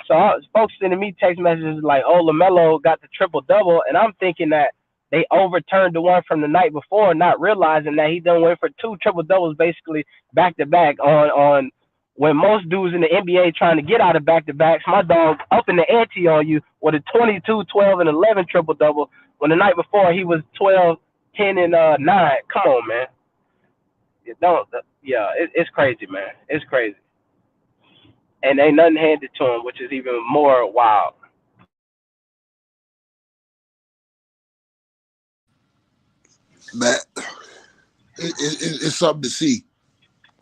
Speaker 3: So folks sending me text messages like, "Oh, Lamelo got the triple double," and I'm thinking that they overturned the one from the night before, not realizing that he done went for two triple doubles basically back to back on when most dudes in the NBA trying to get out of back to backs. My dog up in the ante on you with a 22, 12, and 11 triple double when the night before he was 12, 10, and 9. Come on, man. It don't. Yeah, it's crazy, man. It's crazy, and ain't nothing handed to him, which is even more wild.
Speaker 2: That it's something to see.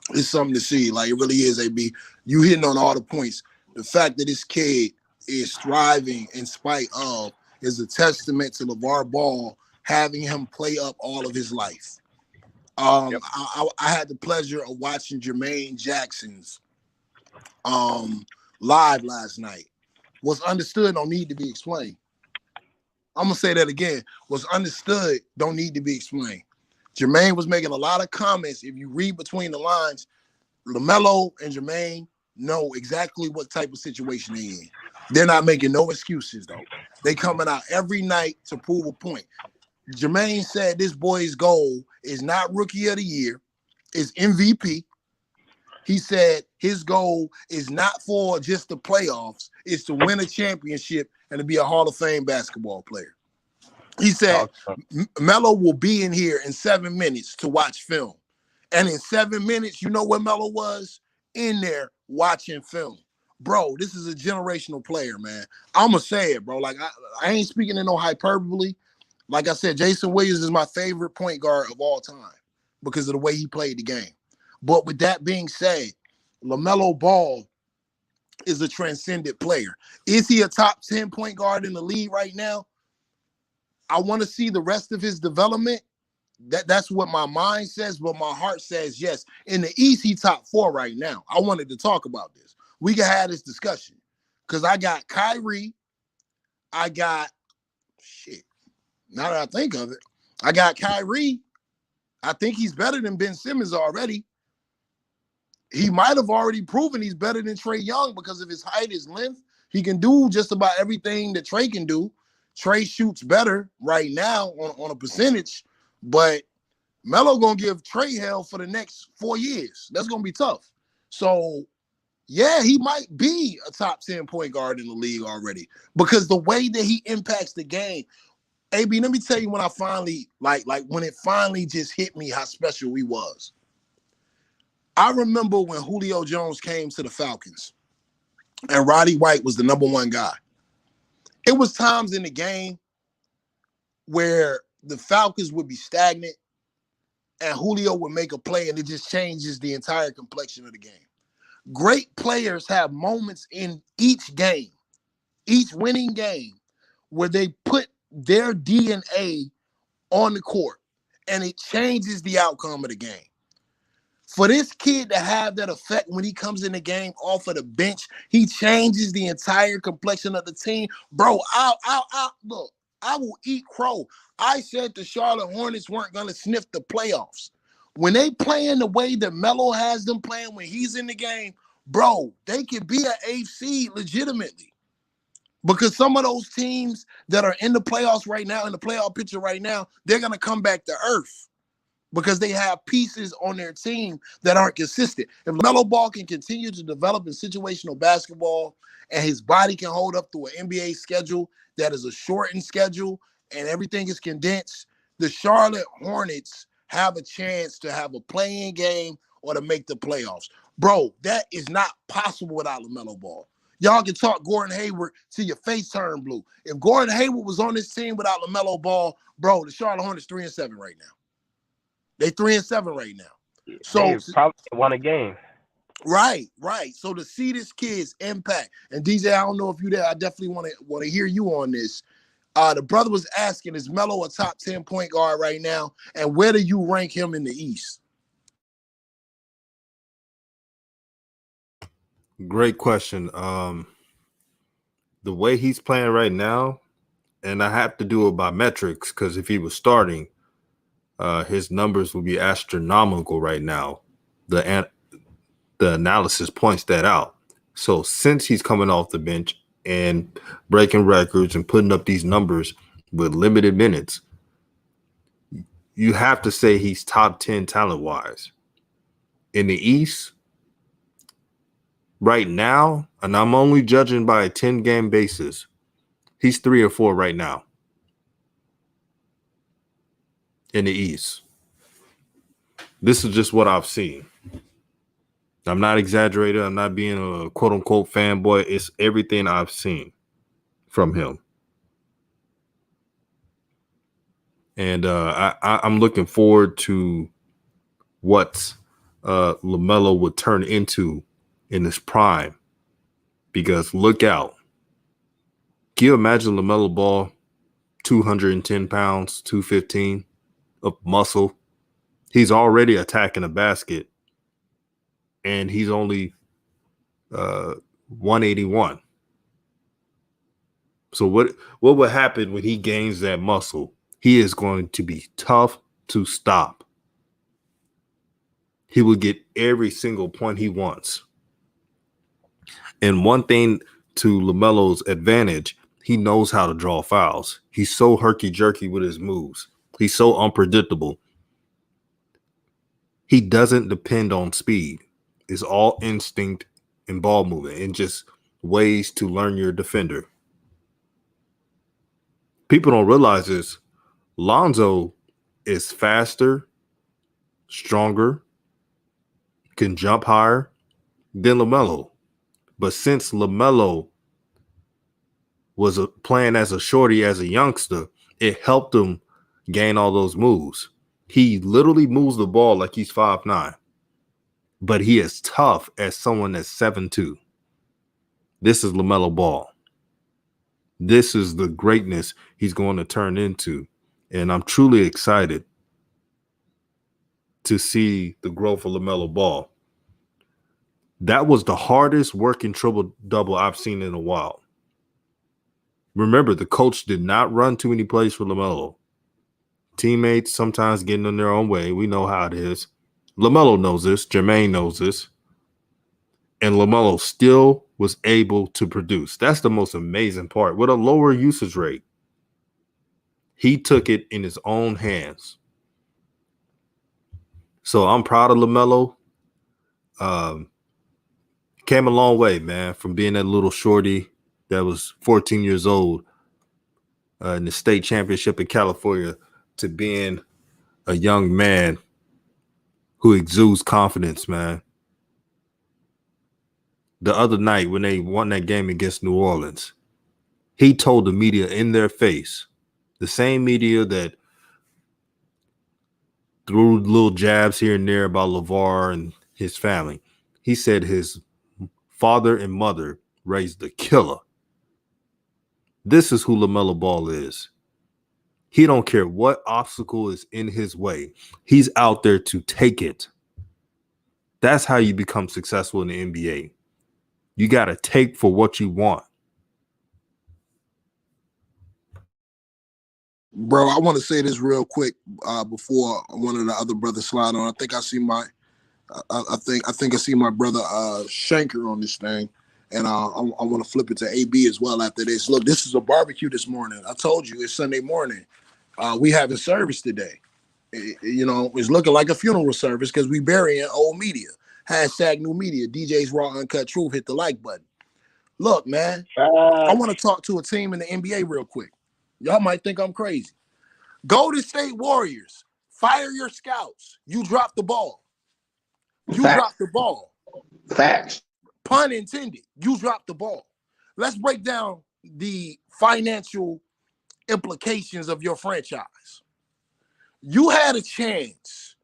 Speaker 2: It's something to see. Like it really is. AB, you hitting on all the points. The fact that this kid is thriving in spite of is a testament to LaVar Ball having him play up all of his life.
Speaker 3: Yep.
Speaker 2: I had the pleasure of watching Jermaine Jackson's live last night. What's understood don't need to be explained. I'm gonna say that again. What's understood don't need to be explained. Jermaine was making a lot of comments. If you read between the lines, LaMelo and Jermaine know exactly what type of situation they're in. They're not making no excuses though. They coming out every night to prove a point. Jermaine said this boy's goal is not rookie of the year, is MVP. He said his goal is not for just the playoffs, it's to win a championship and to be a Hall of Fame basketball player. He said Melo will be in here in 7 minutes to watch film. And in 7 minutes, you know where Melo was? In there watching film. Bro, this is a generational player, man. I'm going to say it, bro. Like, I ain't speaking in no hyperbole. Like I said, Jason Williams is my favorite point guard of all time because of the way he played the game. But with that being said, LaMelo Ball is a transcendent player. Is he a top 10 point guard in the league right now? I want to see the rest of his development. That's what my mind says, but my heart says yes. In the East, he top 4 right now. I wanted to talk about this. We can have this discussion because I got Kyrie. I got shit. Now that I think of it, I got Kyrie. I think he's better than Ben Simmons already. He might have already proven he's better than Trae Young because of his height, his length. He can do just about everything that Trae can do. Trae shoots better right now on a percentage, but Melo gonna give Trae hell for the next 4 years. That's gonna be tough. So yeah, he might be a top 10 point guard in the league already because the way that he impacts the game. AB, let me tell you when I finally like when it finally just hit me how special he was. I remember when Julio Jones came to the Falcons and Roddy White was the number one guy. It was times in the game where the Falcons would be stagnant and Julio would make a play and it just changes the entire complexion of the game. Great players have moments in each game, each winning game, where they put their DNA on the court and it changes the outcome of the game. For this kid to have that effect when he comes in the game off of the bench, he changes the entire complexion of the team. Bro, look, I will eat crow. I said the Charlotte Hornets weren't going to sniff the playoffs. When they playing the way that Melo has them playing when he's in the game, bro, they could be an AFC legitimately. Because some of those teams that are in the playoffs right now, in the playoff picture right now, they're going to come back to earth because they have pieces on their team that aren't consistent. If LaMelo Ball can continue to develop in situational basketball and his body can hold up to an NBA schedule that is a shortened schedule and everything is condensed, the Charlotte Hornets have a chance to have a play-in game or to make the playoffs. Bro, that is not possible without LaMelo Ball. Y'all can talk Gordon Hayward till your face turn blue. If Gordon Hayward was on this team without LaMelo Ball, bro, the Charlotte Hornets 3-7 right now. They 3-7 right now. So
Speaker 3: they probably won a game.
Speaker 2: Right. So to see this kid's impact, and DJ, I don't know if you there. I definitely want to hear you on this. The brother was asking, is Melo a top 10 point guard right now? And where do you rank him in the East?
Speaker 1: Great question. The way he's playing right now, and I have to do it by metrics because if he was starting, his numbers would be astronomical right now. The analysis points that out. So since he's coming off the bench and breaking records and putting up these numbers with limited minutes, you have to say he's top 10 talent-wise. In the East, right now, and I'm only judging by a 10-game basis, he's 3 or 4 right now in the East. This is just what I've seen. I'm not exaggerating. I'm not being a quote-unquote fanboy. It's everything I've seen from him. And I'm looking forward to what LaMelo would turn into in his prime. Because look out. Can you imagine LaMelo Ball, 210 pounds, 215 of muscle? He's already attacking the basket. And he's only 181. So what would happen when he gains that muscle? He is going to be tough to stop. He will get every single point he wants. And one thing to LaMelo's advantage, he knows how to draw fouls. He's so herky-jerky with his moves. He's so unpredictable. He doesn't depend on speed. It's all instinct and ball movement and just ways to learn your defender. People don't realize this. Lonzo is faster, stronger, can jump higher than LaMelo. But since LaMelo was playing as a shorty, as a youngster, it helped him gain all those moves. He literally moves the ball like he's 5'9", but he is tough as someone that's 7'2". This is LaMelo Ball. This is the greatness he's going to turn into. And I'm truly excited to see the growth of LaMelo Ball. That was the hardest working triple-double I've seen in a while. Remember, the coach did not run too many plays for LaMelo. Teammates sometimes getting in their own way. We know how it is. LaMelo knows this. Jermaine knows this. And LaMelo still was able to produce. That's the most amazing part. With a lower usage rate, he took it in his own hands. So I'm proud of LaMelo. Came a long way, man, from being that little shorty that was 14 years old in the state championship in California to being a young man who exudes confidence, man. the other night when they won that game against New Orleans, he told the media in their face, the same media that threw little jabs here and there about LaVar and his family. He said his father and mother raised a killer. This is who LaMelo Ball is. He don't care what obstacle is in his way. He's out there to take it. That's how you become successful in the NBA. You got to take for what you want.
Speaker 2: Bro, I want to say this real quick before one of the other brothers slide on. I think I see my brother Shanker on this thing, and I want to flip it to AB as well after this. Look, this is a barbecue this morning. I told you it's Sunday morning. We having service today. It's looking like a funeral service because we burying old media. Hashtag new media. DJ's Raw Uncut Truth. Hit the like button. Look, man, I want to talk to a team in the NBA real quick. Y'all might think I'm crazy. Golden State Warriors, fire your scouts. You dropped the ball. Dropped the ball.
Speaker 4: Facts.
Speaker 2: Pun intended. You dropped the ball. Let's break down the financial implications of your franchise. You had a chance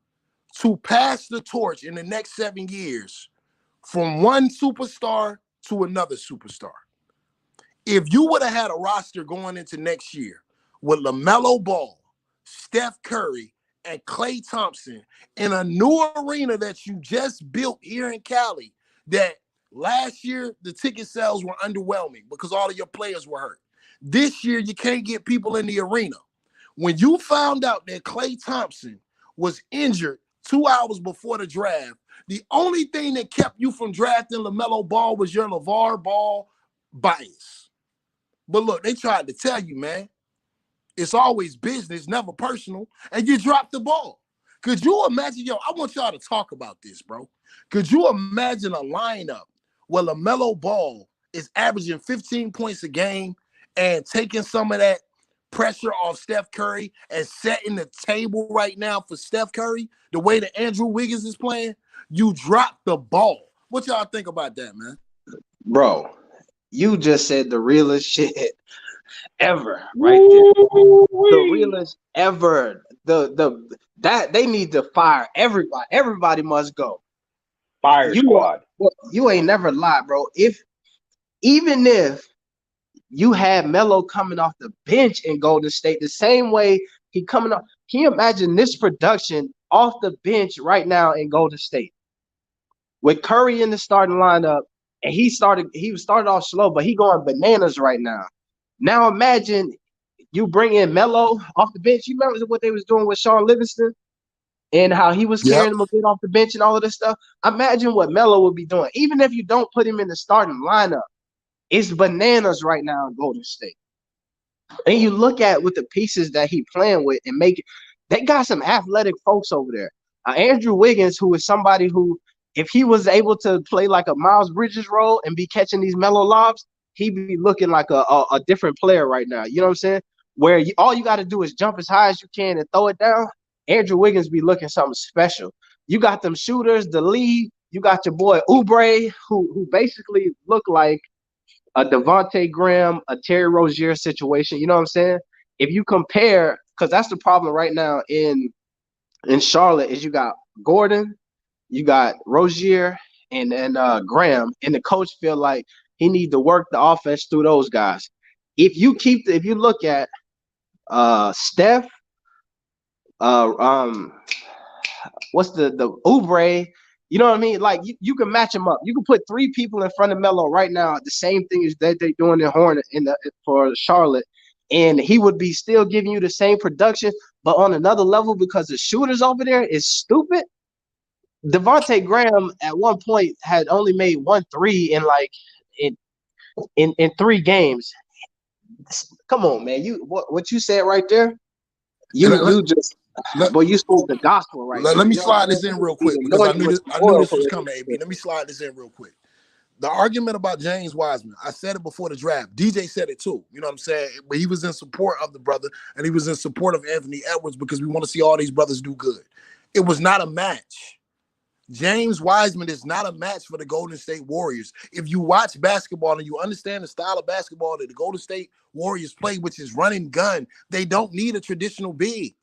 Speaker 2: to pass the torch in the next 7 years from one superstar to another superstar. If you would have had a roster going into next year with LaMelo Ball, Steph Curry, and Klay Thompson in a new arena that you just built here in Cali, that last year the ticket sales were underwhelming because all of your players were hurt. This year you can't get people in the arena. When you found out that Klay Thompson was injured 2 hours before the draft, the only thing that kept you from drafting LaMelo Ball was your LaVar Ball bias. But look, they tried to tell you, man, it's always business, never personal, and you dropped the ball. Could you imagine, I want y'all to talk about this, bro. Could you imagine a lineup where LaMelo Ball is averaging 15 points a game and taking some of that pressure off Steph Curry and setting the table right now for Steph Curry, the way that Andrew Wiggins is playing? You dropped the ball. What y'all think about that, man?
Speaker 4: Bro, you just said the realest shit ever right there. The realest ever. That they need to fire everybody. Everybody must go.
Speaker 3: Fire squad.
Speaker 4: You ain't never lied, bro. Even if you had Melo coming off the bench in Golden State the same way he coming off, can you imagine this production off the bench right now in Golden State with Curry in the starting lineup? And he started off slow, but he going bananas right now. Now imagine you bring in Melo off the bench. You remember what they was doing with Sean Livingston and how he was carrying him a bit off the bench and all of this stuff? Imagine what Melo would be doing. Even if you don't put him in the starting lineup, it's bananas right now in Golden State. And you look at with the pieces that he playing with and they got some athletic folks over there. Andrew Wiggins, who is somebody who, if he was able to play like a Miles Bridges role and be catching these Melo lobs, he'd be looking like a different player right now. You know what I'm saying? Where all you got to do is jump as high as you can and throw it down. Andrew Wiggins be looking something special. You got them shooters, the lead. You got your boy Oubre, who basically look like a Devontae Graham, a Terry Rozier situation. You know what I'm saying? If you compare, because that's the problem right now in Charlotte, is you got Gordon, you got Rozier, and Graham, and the coach feel like he need to work the offense through those guys. If you look at Steph, what's the Oubre, you know what I mean? Like you can match them up. You can put 3 people in front of Melo right now. The same thing as that they doing in Hornet for Charlotte, and he would be still giving you the same production, but on another level because the shooters over there is stupid. Devontae Graham at one point had only made 1 3 in 3 games. Come on, man. What you said right there? You spoke the gospel right now.
Speaker 2: Let me slide this in real quick because I knew this was coming, AB. Let me slide this in real quick. The argument about James Wiseman, I said it before the draft. DJ said it too. You know what I'm saying? But he was in support of the brother, and he was in support of Anthony Edwards because we want to see all these brothers do good. It was not a match. James Wiseman is not a match for the Golden State Warriors. If you watch basketball and you understand the style of basketball that the Golden State Warriors play, which is run and gun, they don't need a traditional big.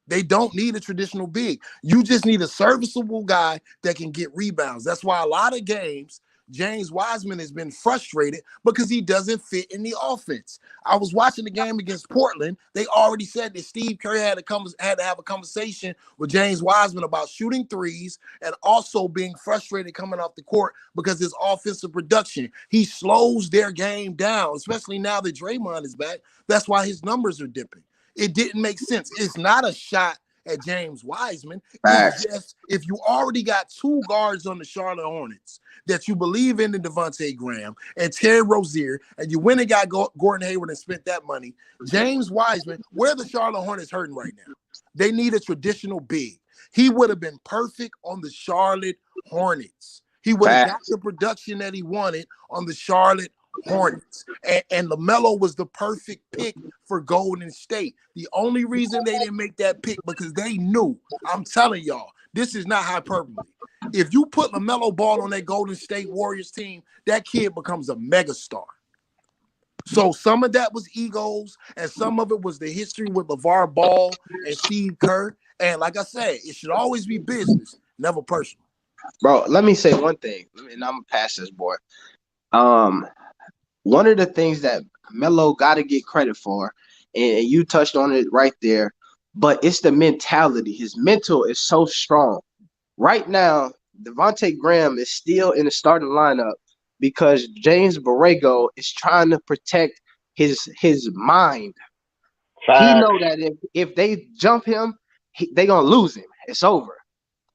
Speaker 2: They don't need a traditional big. You just need a serviceable guy that can get rebounds. That's why a lot of games, James Wiseman has been frustrated because he doesn't fit in the offense. I was watching the game against Portland. They already said that Steve Kerr had to have a conversation with James Wiseman about shooting threes and also being frustrated coming off the court because his offensive production. He slows their game down, especially now that Draymond is back. That's why his numbers are dipping. It didn't make sense. It's not a shot at James Wiseman. It's just if you already got two guards on the Charlotte Hornets that you believe in Devontae Graham and Terry Rozier, and you went and got Gordon Hayward and spent that money, James Wiseman, where the Charlotte Hornets hurting right now? They need a traditional big. He would have been perfect on the Charlotte Hornets. He would have got the production that he wanted on the Charlotte Hornets. And LaMelo was the perfect pick for Golden State. The only reason they didn't make that pick because they knew, I'm telling y'all, this is not hyperbole. If you put LaMelo Ball on that Golden State Warriors team, that kid becomes a megastar. So some of that was egos, and some of it was the history with LaVar Ball and Steve Kerr. And like I said, it should always be business, never personal.
Speaker 4: Bro, let me say one thing, and I'm gonna pass this, boy. One of the things that Melo got to get credit for, and you touched on it right there, but it's the mentality. His mental is so strong. Right now, Devontae Graham is still in the starting lineup because James Borrego is trying to protect his mind. He know that if they jump him, they're going to lose him. It's over.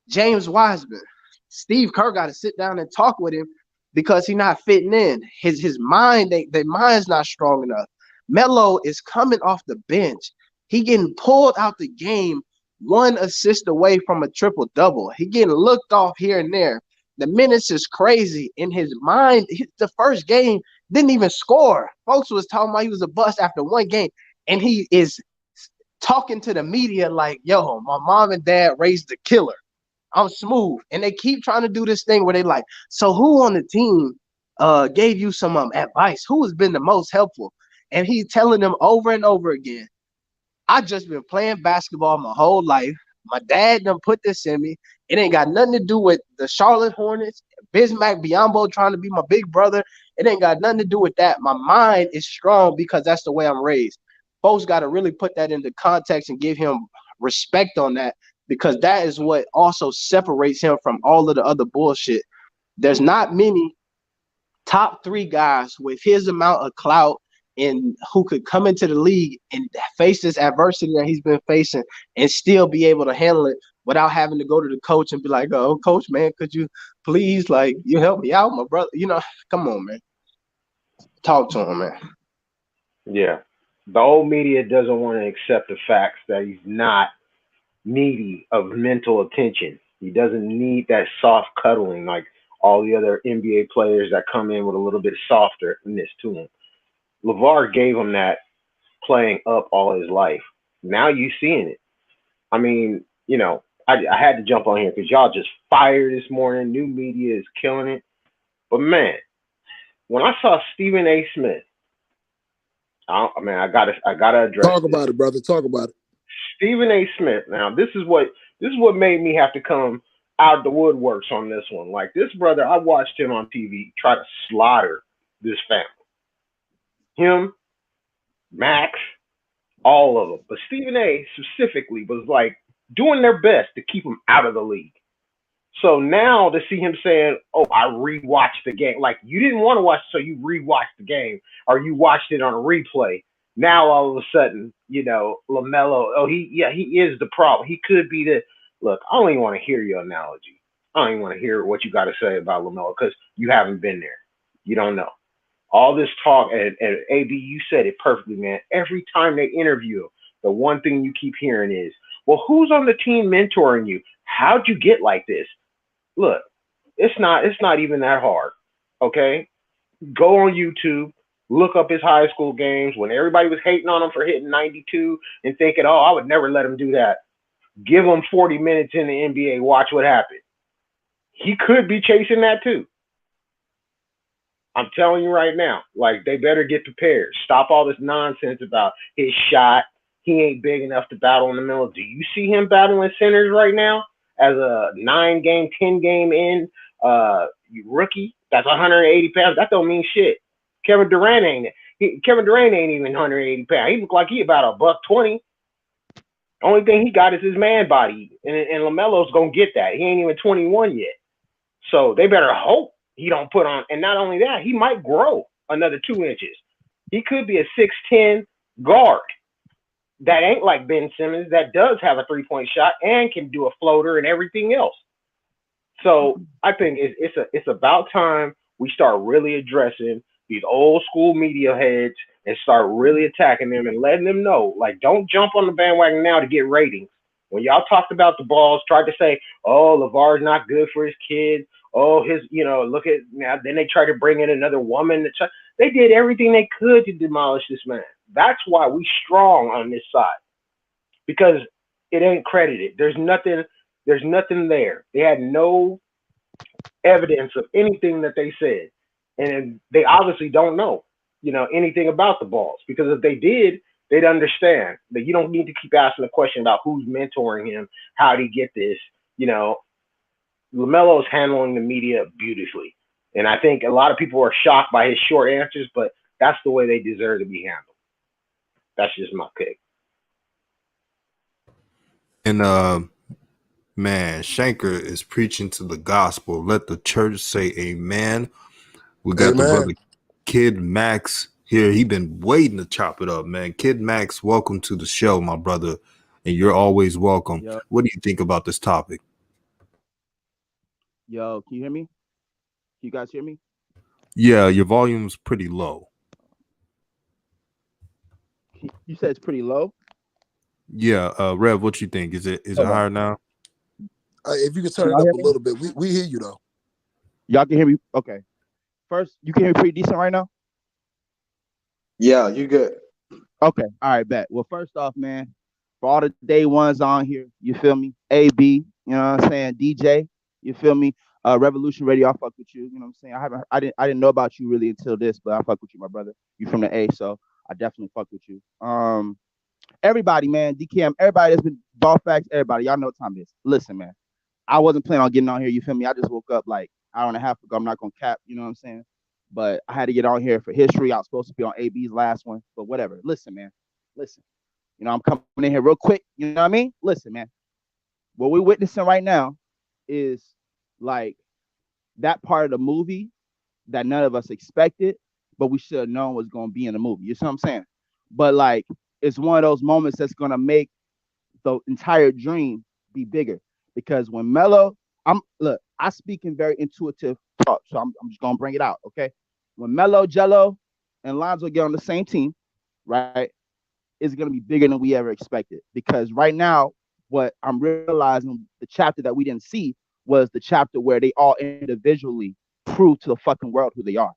Speaker 4: James Wiseman, Steve Kerr got to sit down and talk with him because he's not fitting in. His mind, their mind's not strong enough. Melo is coming off the bench. He getting pulled out the game, 1 assist away from a triple-double. He getting looked off here and there. The minutes is crazy. In his mind, the first game didn't even score. Folks was talking about he was a bust after 1 game, and he is talking to the media like, yo, my mom and dad raised a killer. I'm smooth. And they keep trying to do this thing where they like, so who on the team gave you some advice? Who has been the most helpful? And he's telling them over and over again, I just been playing basketball my whole life. My dad done put this in me. It ain't got nothing to do with the Charlotte Hornets, Bismack Biyombo trying to be my big brother. It ain't got nothing to do with that. My mind is strong because that's the way I'm raised. Folks got to really put that into context and give him respect on that, because that is what also separates him from all of the other bullshit. There's not many top 3 guys with his amount of clout and who could come into the league and face this adversity that he's been facing and still be able to handle it without having to go to the coach and be like, oh, coach, man, could you please, like, you help me out, my brother? You know, come on, man. Talk to him, man.
Speaker 5: Yeah. The old media doesn't want to accept the facts that he's not needy of mental attention. He doesn't need that soft cuddling like all the other NBA players that come in with a little bit softerness to him. LaVar gave him that playing up all his life. Now you seeing it. I mean, you know, I had to jump on here because y'all just fire this morning. New media is killing it. But man, when I saw Stephen A. Smith, I gotta address.
Speaker 2: Talk about it, brother. Talk about it.
Speaker 5: Stephen A. Smith. Now, this is what made me have to come out the woodworks on this one. Like, this brother, I watched him on TV try to slaughter this family. Him, Max, all of them. But Stephen A. specifically was like doing their best to keep him out of the league. So now to see him saying, oh, I rewatched the game. Like, you didn't want to watch, so you rewatched the game, or you watched it on a replay. Now all of a sudden, you know, Lamelo, he is the problem. He could be the look. I don't even want to hear your analogy. I don't even want to hear what you got to say about Lamelo because you haven't been there. You don't know. All this talk, and AB, you said it perfectly, man. Every time they interview him, the one thing you keep hearing is, well, who's on the team mentoring you? How'd you get like this? Look, it's not even that hard. Okay? Go on YouTube. Look up his high school games when everybody was hating on him for hitting 92 and thinking, oh, I would never let him do that. Give him 40 minutes in the NBA. Watch what happened. He could be chasing that too. I'm telling you right now, like they better get prepared. Stop all this nonsense about his shot. He ain't big enough to battle in the middle. Do you see him battling centers right now as a 9 game, 10 game in rookie? That's 180 pounds. That don't mean shit. Kevin Durant ain't. Kevin Durant ain't even 180 pounds. He look like he about a buck 20. Only thing he got is his man body, and Lamelo's gonna get that. He ain't even 21 yet. So they better hope he don't put on. And not only that, he might grow another 2 inches. He could be a 6'10" guard that ain't like Ben Simmons, that does have a 3-point shot and can do a floater and everything else. So I think it's about time we start really addressing these old school media heads and start really attacking them and letting them know, like, don't jump on the bandwagon now to get ratings. When y'all talked about the balls, tried to say, oh, LaVar's not good for his kid. Oh, look at now. Then they try to bring in another woman. They did everything they could to demolish this man. That's why we strong on this side, because it ain't credited. There's nothing. There's nothing there. They had no evidence of anything that they said, and they obviously don't know, anything about the balls. Because if they did, they'd understand that you don't need to keep asking the question about who's mentoring him, how did he get this. LaMelo is handling the media beautifully, and I think a lot of people are shocked by his short answers, but that's the way they deserve to be handled. That's just my pick.
Speaker 1: And man, Shanker is preaching to the gospel. Let the church say amen. We got the
Speaker 2: Amen.
Speaker 1: brother Kid Max here. He been waiting to chop it up, man. Kid Max, welcome to the show, my brother. And you're always welcome.
Speaker 6: Yo,
Speaker 1: What do you think about this topic?
Speaker 6: yo, can you hear me? Can you guys hear me?
Speaker 1: Yeah, your volume's pretty low.
Speaker 6: You said it's pretty low.
Speaker 1: Yeah, Rev, what you think? Is it
Speaker 6: Hold on.
Speaker 1: higher now?
Speaker 2: If you could
Speaker 6: Can
Speaker 2: turn it
Speaker 6: y'all
Speaker 2: up
Speaker 6: hear
Speaker 2: a
Speaker 6: me?
Speaker 2: little bit, we hear you though.
Speaker 6: Y'all can hear me? Okay. First, you can hear me pretty decent right now?
Speaker 4: Yeah, you good.
Speaker 6: Okay. All right, bet. Well, first off, man, for all the day ones on here, you feel me? AB, you know what I'm saying? DJ, you feel me? Revolution Radio, I fuck with you. You know what I'm saying? I didn't know about you really until this, but I fuck with you, my brother. You from the A, so I definitely fuck with you. Everybody, man, DKM, everybody that's been ball facts, everybody, y'all know what time it is. Listen, man. I wasn't planning on getting on here. You feel me? I just woke up like an hour and a half ago. I'm not gonna cap. You know what I'm saying? But I had to get on here for history. I was supposed to be on AB's last one, but whatever. Listen, man. Listen. I'm coming in here real quick. You know what I mean? Listen, man. What we're witnessing right now is like that part of the movie that none of us expected, but we should have known was gonna be in the movie. You see what I'm saying? But like, it's one of those moments that's gonna make the entire dream be bigger. Because when Melo, I speak in very intuitive talk, so I'm just gonna bring it out, okay? When Melo, Gelo, and Lonzo get on the same team, right, it's gonna be bigger than we ever expected. Because right now, what I'm realizing, the chapter that we didn't see was the chapter where they all individually prove to the fucking world who they are.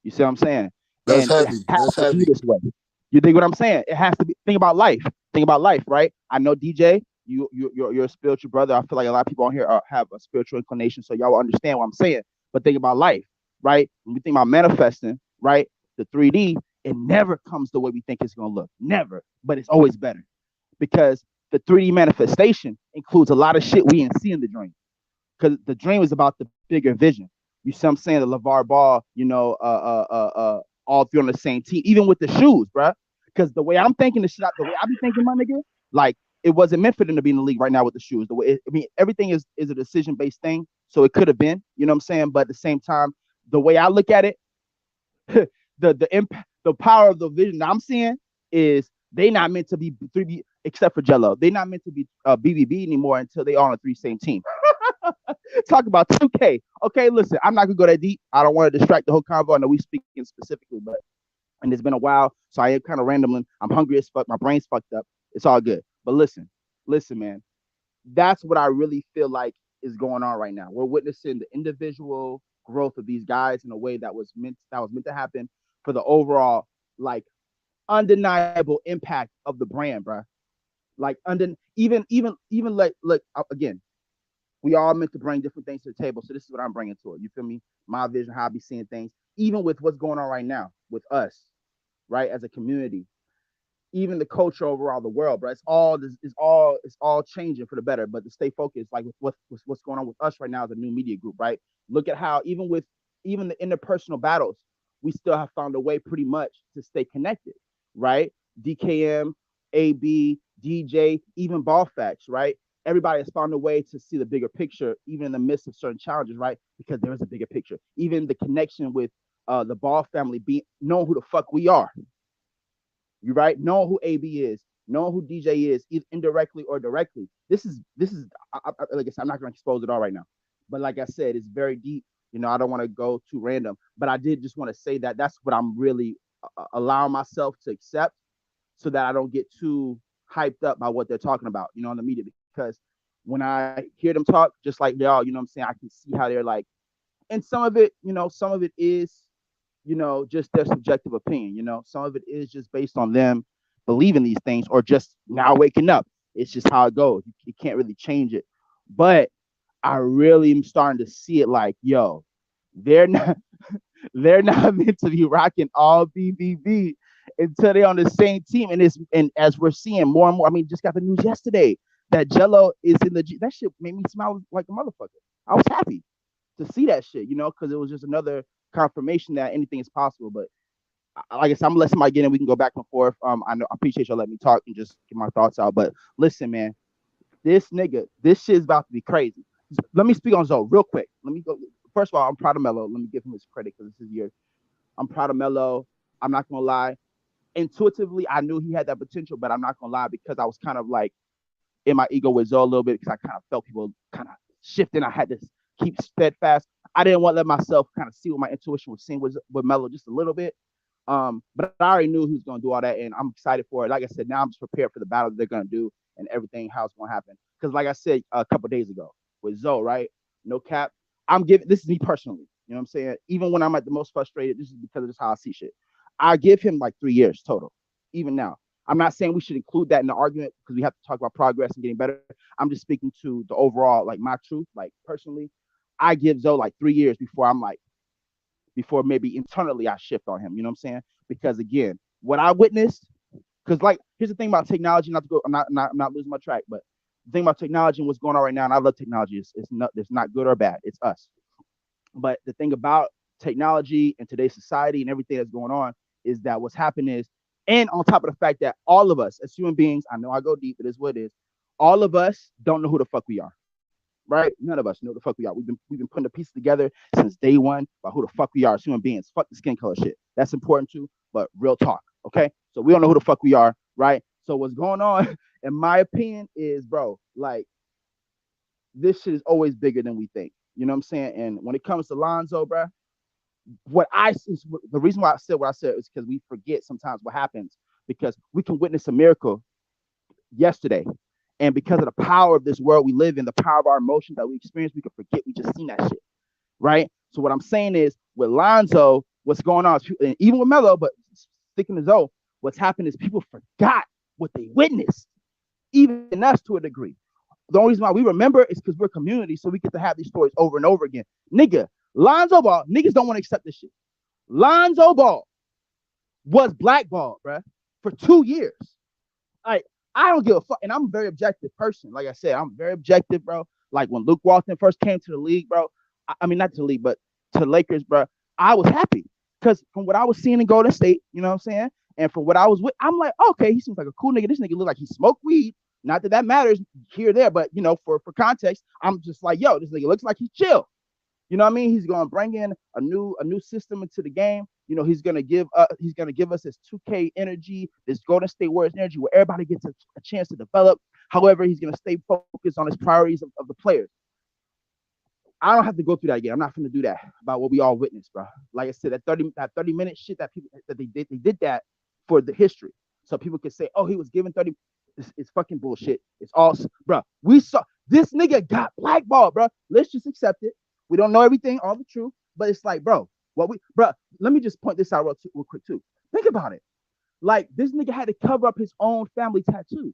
Speaker 6: You see what I'm saying?
Speaker 2: That's
Speaker 6: And it
Speaker 2: heavy.
Speaker 6: has
Speaker 2: That's
Speaker 6: to be
Speaker 2: heavy.
Speaker 6: this way. You think what I'm saying? It has to be. Think about life. Think about life, right? I know DJ, you're a spiritual brother. I feel like a lot of people on here have a spiritual inclination, so y'all will understand what I'm saying. But think about life, right? When we think about manifesting, right? The 3D, it never comes the way we think it's gonna look. Never, but it's always better because the 3D manifestation includes a lot of shit we didn't see in the dream. Because the dream is about the bigger vision. You see what I'm saying? The LaVar Ball, all three on the same team, even with the shoes, bro. Because the way I'm thinking the way I be thinking, my nigga, like it wasn't meant for them to be in the league right now with the shoes. Everything is a decision based thing, so it could have been, you know what I'm saying. But at the same time, the way I look at it, the impact, the power of the vision that I'm seeing is they not meant to be 3B except for Gelo. They not meant to be BBB anymore until they are on the same team. Talk about 2K. Okay, listen, I'm not gonna go that deep. I don't want to distract the whole convo. I know we speaking specifically, but and it's been a while, so I am kind of rambling. I'm hungry as fuck. My brain's fucked up. It's all good. But listen, man. That's what I really feel like is going on right now. We're witnessing the individual growth of these guys in a way that was meant to happen for the overall like undeniable impact of the brand, bro. Like even like look again. We all meant to bring different things to the table. So this is what I'm bringing to it. You feel me? My vision, how I be seeing things, even with what's going on right now with us, right, as a community, even the culture overall, the world, bro. It's all changing for the better. But to stay focused, like with what's going on with us right now as a new media group, right? Look at how even the interpersonal battles, we still have found a way pretty much to stay connected, right? DKM, AB, DJ, even ball facts, right? Everybody has found a way to see the bigger picture, even in the midst of certain challenges, right? Because there is a bigger picture. Even the connection with the Ball family, being knowing who the fuck we are, you right? Knowing who AB is, knowing who DJ is, either indirectly or directly. This is like I said, I'm not going to expose it all right now, but like I said, it's very deep. I don't want to go too random, but I did just want to say that that's what I'm really allowing myself to accept, so that I don't get too hyped up by what they're talking about, on the media. Because when I hear them talk, just like y'all, what I'm saying, I can see how they're like, and some of it is just their subjective opinion. Some of it is just based on them believing these things or just now waking up. It's just how it goes. You can't really change it. But I really am starting to see it like, yo, they're not they're not meant to be rocking all BBB until they're on the same team. And as we're seeing more and more, I mean, just got the news yesterday that Gelo is in the G. That shit made me smile like a motherfucker. I was happy to see that shit, because it was just another confirmation that anything is possible. But like I said, I'm gonna let somebody get in. We can go back and forth. I know I appreciate y'all letting me talk and just get my thoughts out. But listen, man, this shit is about to be crazy. Let me speak on Zoe real quick. Let me go. First of all, I'm proud of Melo. Let me give him his credit because this is year. I'm proud of Melo. I'm not gonna lie. Intuitively, I knew he had that potential, but I'm not gonna lie because I was kind of like in my ego with Zoe a little bit because I kind of felt people kind of shifting. I had to keep steadfast. I didn't want to let myself kind of see what my intuition was seeing with Melo just a little bit. But I already knew he was going to do all that, and I'm excited for it. Like I said, now I'm just prepared for the battle that they're going to do and everything, how it's going to happen. Because like I said a couple days ago with Zoe, right? No cap. This is me personally. You know what I'm saying? Even when I'm at the most frustrated, this is because of just how I see shit. I give him like 3 years total, even now. I'm not saying we should include that in the argument because we have to talk about progress and getting better. I'm just speaking to the overall, like my truth, like personally. I give Zoe like 3 years before maybe internally I shift on him. You know what I'm saying? Because again, what I witnessed, because like here's the thing about technology, not to go, I'm not losing my track, but the thing about technology and what's going on right now, and I love technology, it's not good or bad, it's us. But the thing about technology and today's society and everything that's going on is that what's happening is, and on top of the fact that all of us as human beings, I know I go deep, it is what it is, all of us don't know who the fuck we are, right? None of us know the fuck we are. We've been putting the pieces together since day one about who the fuck we are as human beings. Fuck the skin color shit. That's important too, but real talk, okay? So we don't know who the fuck we are, right? So what's going on, in my opinion, is bro, like this shit is always bigger than we think. You know what I'm saying? And when it comes to Lonzo, bro, the reason why I said what I said is because we forget sometimes what happens because we can witness a miracle yesterday. And because of the power of this world we live in, the power of our emotions that we experience, we can forget we just seen that shit, right? So what I'm saying is with Lonzo, what's going on, and even with Melo, but sticking to Zoe, what's happened is people forgot what they witnessed, even us to a degree. The only reason why we remember is because we're community, so we get to have these stories over and over again. Nigga, Lonzo Ball, niggas don't want to accept this shit. Lonzo Ball was blackballed, bruh, for 2 years. Like, I don't give a fuck. And I'm a very objective person. Like I said, I'm very objective, bro. Like when Luke Walton first came to the league, bro. I mean, not to the league, but to the Lakers, bro. I was happy because from what I was seeing in Golden State, you know what I'm saying? And from what I was with, I'm like, okay, he seems like a cool nigga. This nigga look like he smoked weed. Not that that matters here or there, but for context, I'm just like, yo, this nigga looks like he's chill. You know what I mean? He's going to bring in a new system into the game. He's going to give us this 2K energy, this Golden State Warriors energy, where everybody gets a chance to develop. However, he's going to stay focused on his priorities of the players. I don't have to go through that again. I'm not going to do that about what we all witnessed, bro. Like I said, that 30-minute shit that people that they did that for the history, so people can say, oh, he was given 30. It's fucking bullshit. It's all, bro. We saw this nigga got blackballed, bro. Let's just accept it. We don't know everything, all the truth, but it's like, bro, let me just point this out real quick too. Think about it. Like this nigga had to cover up his own family tattoo.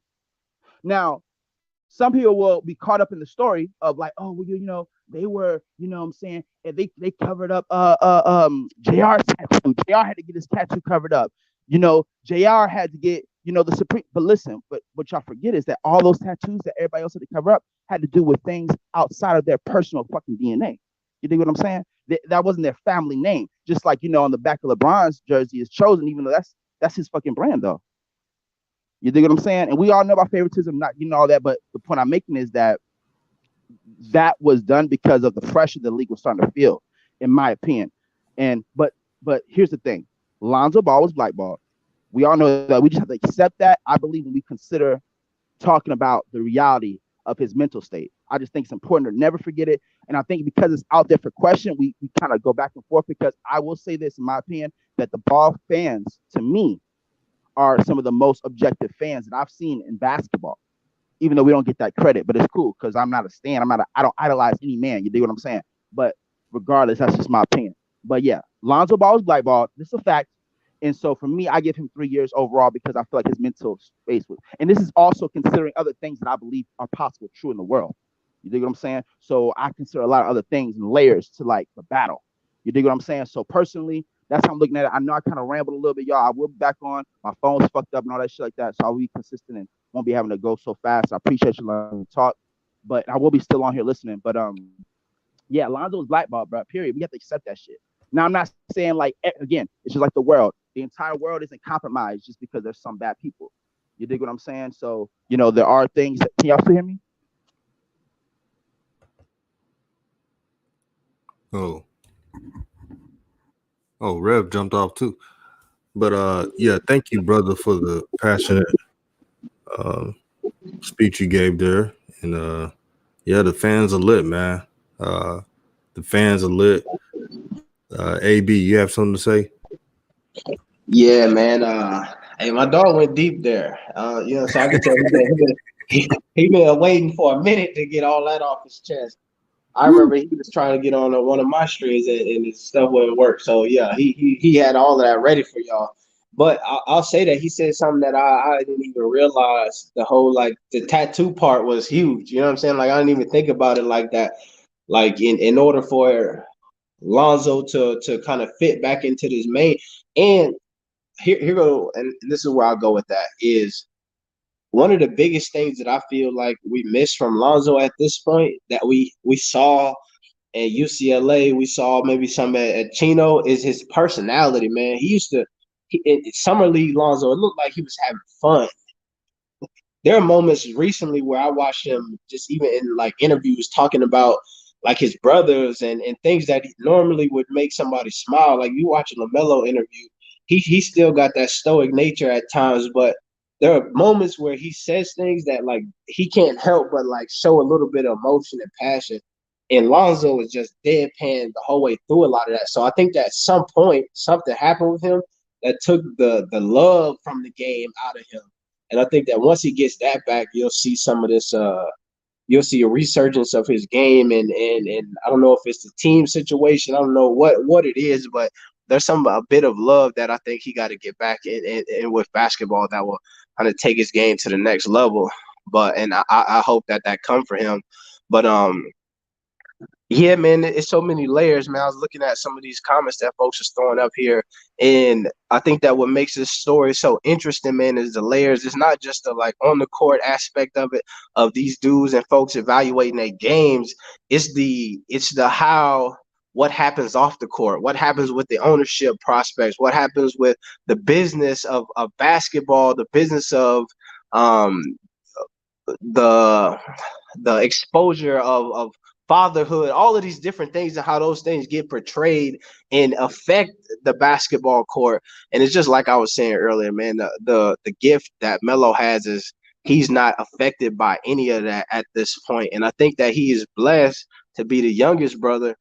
Speaker 6: Now, some people will be caught up in the story of like, oh, well, they were, what I'm saying, and they covered up JR's tattoo. JR had to get his tattoo covered up. JR had to get, the Supreme. But listen, but what y'all forget is that all those tattoos that everybody else had to cover up had to do with things outside of their personal fucking DNA. You dig what I'm saying? That wasn't their family name. Just like, on the back of LeBron's jersey is chosen, even though that's his fucking brand though. You dig what I'm saying? And we all know about favoritism, not all that, but the point I'm making is that was done because of the pressure the league was starting to feel, in my opinion. And but here's the thing: Lonzo Ball was blackballed. We all know that. We just have to accept that. I believe when we consider talking about the reality of his mental state, I just think it's important to never forget it. And I think because it's out there for question, we kind of go back and forth. Because I will say this, in my opinion, that the Ball fans, to me, are some of the most objective fans that I've seen in basketball, even though we don't get that credit. But it's cool because I'm not a stan. I don't idolize any man. You dig what I'm saying? But regardless, that's just my opinion. But yeah, Lonzo Ball is blackballed. This is a fact. And so for me, I give him 3 years overall because I feel like his mental space was. And this is also considering other things that I believe are possible true in the world. You dig what I'm saying? So I consider a lot of other things and layers to like the battle. You dig what I'm saying? So personally, that's how I'm looking at it. I know I kind of rambled a little bit, y'all. I will be back on. My phone's fucked up and all that shit like that. So I'll be consistent and won't be having to go so fast. I appreciate you letting me talk. But I will be still on here listening. But yeah, Lonzo's blackball, bro. Period. We have to accept that shit. Now I'm not saying like again, it's just like the world. The entire world isn't compromised just because there's some bad people. You dig what I'm saying? So, there are things that can y'all still hear me?
Speaker 1: Oh, Rev jumped off too. But yeah, thank you, brother, for the passionate speech you gave there. And yeah, the fans are lit, man. The fans are lit. AB, you have something to say?
Speaker 4: Yeah, man. Hey, my dog went deep there. So I can tell he been waiting for a minute to get all that off his chest. I remember he was trying to get on one of my streams and his stuff wouldn't work. So yeah, he had all of that ready for y'all. But I'll say that he said something that I didn't even realize. The whole like the tattoo part was huge. You know what I'm saying? Like I didn't even think about it like that. Like in order for Lonzo to kind of fit back into this main, and here go, and this is where I'll go with that, is one of the biggest things that I feel like we missed from Lonzo at this point that we saw at UCLA, we saw maybe some at Chino, is his personality, man. He used to, in Summer League Lonzo, it looked like he was having fun. There are moments recently where I watched him just even in like interviews talking about like his brothers and things that normally would make somebody smile. Like you watch a Lamelo interview, he still got that stoic nature at times, but there are moments where he says things that like he can't help but like show a little bit of emotion and passion. And Lonzo is just deadpan the whole way through a lot of that. So I think that at some point something happened with him that took the love from the game out of him. And I think that once he gets that back, you'll see some of this. You'll see a resurgence of his game, and I don't know if it's the team situation. I don't know what it is, but there's a bit of love that I think he got to get back in with basketball that will kind of take his game to the next level. But and I hope that come for him. But yeah, man, it's so many layers, man. I was looking at some of these comments that folks are throwing up here, and I think that what makes this story so interesting, man, is the layers. It's not just the like on the court aspect of it, of these dudes and folks evaluating their games. It's the how what happens off the court, what happens with the ownership prospects, what happens with the business of basketball, the business of the exposure of fatherhood, all of these different things and how those things get portrayed and affect the basketball court. And it's just like I was saying earlier, man, the gift that Melo has is he's not affected by any of that at this point. And I think that he is blessed to be the youngest brother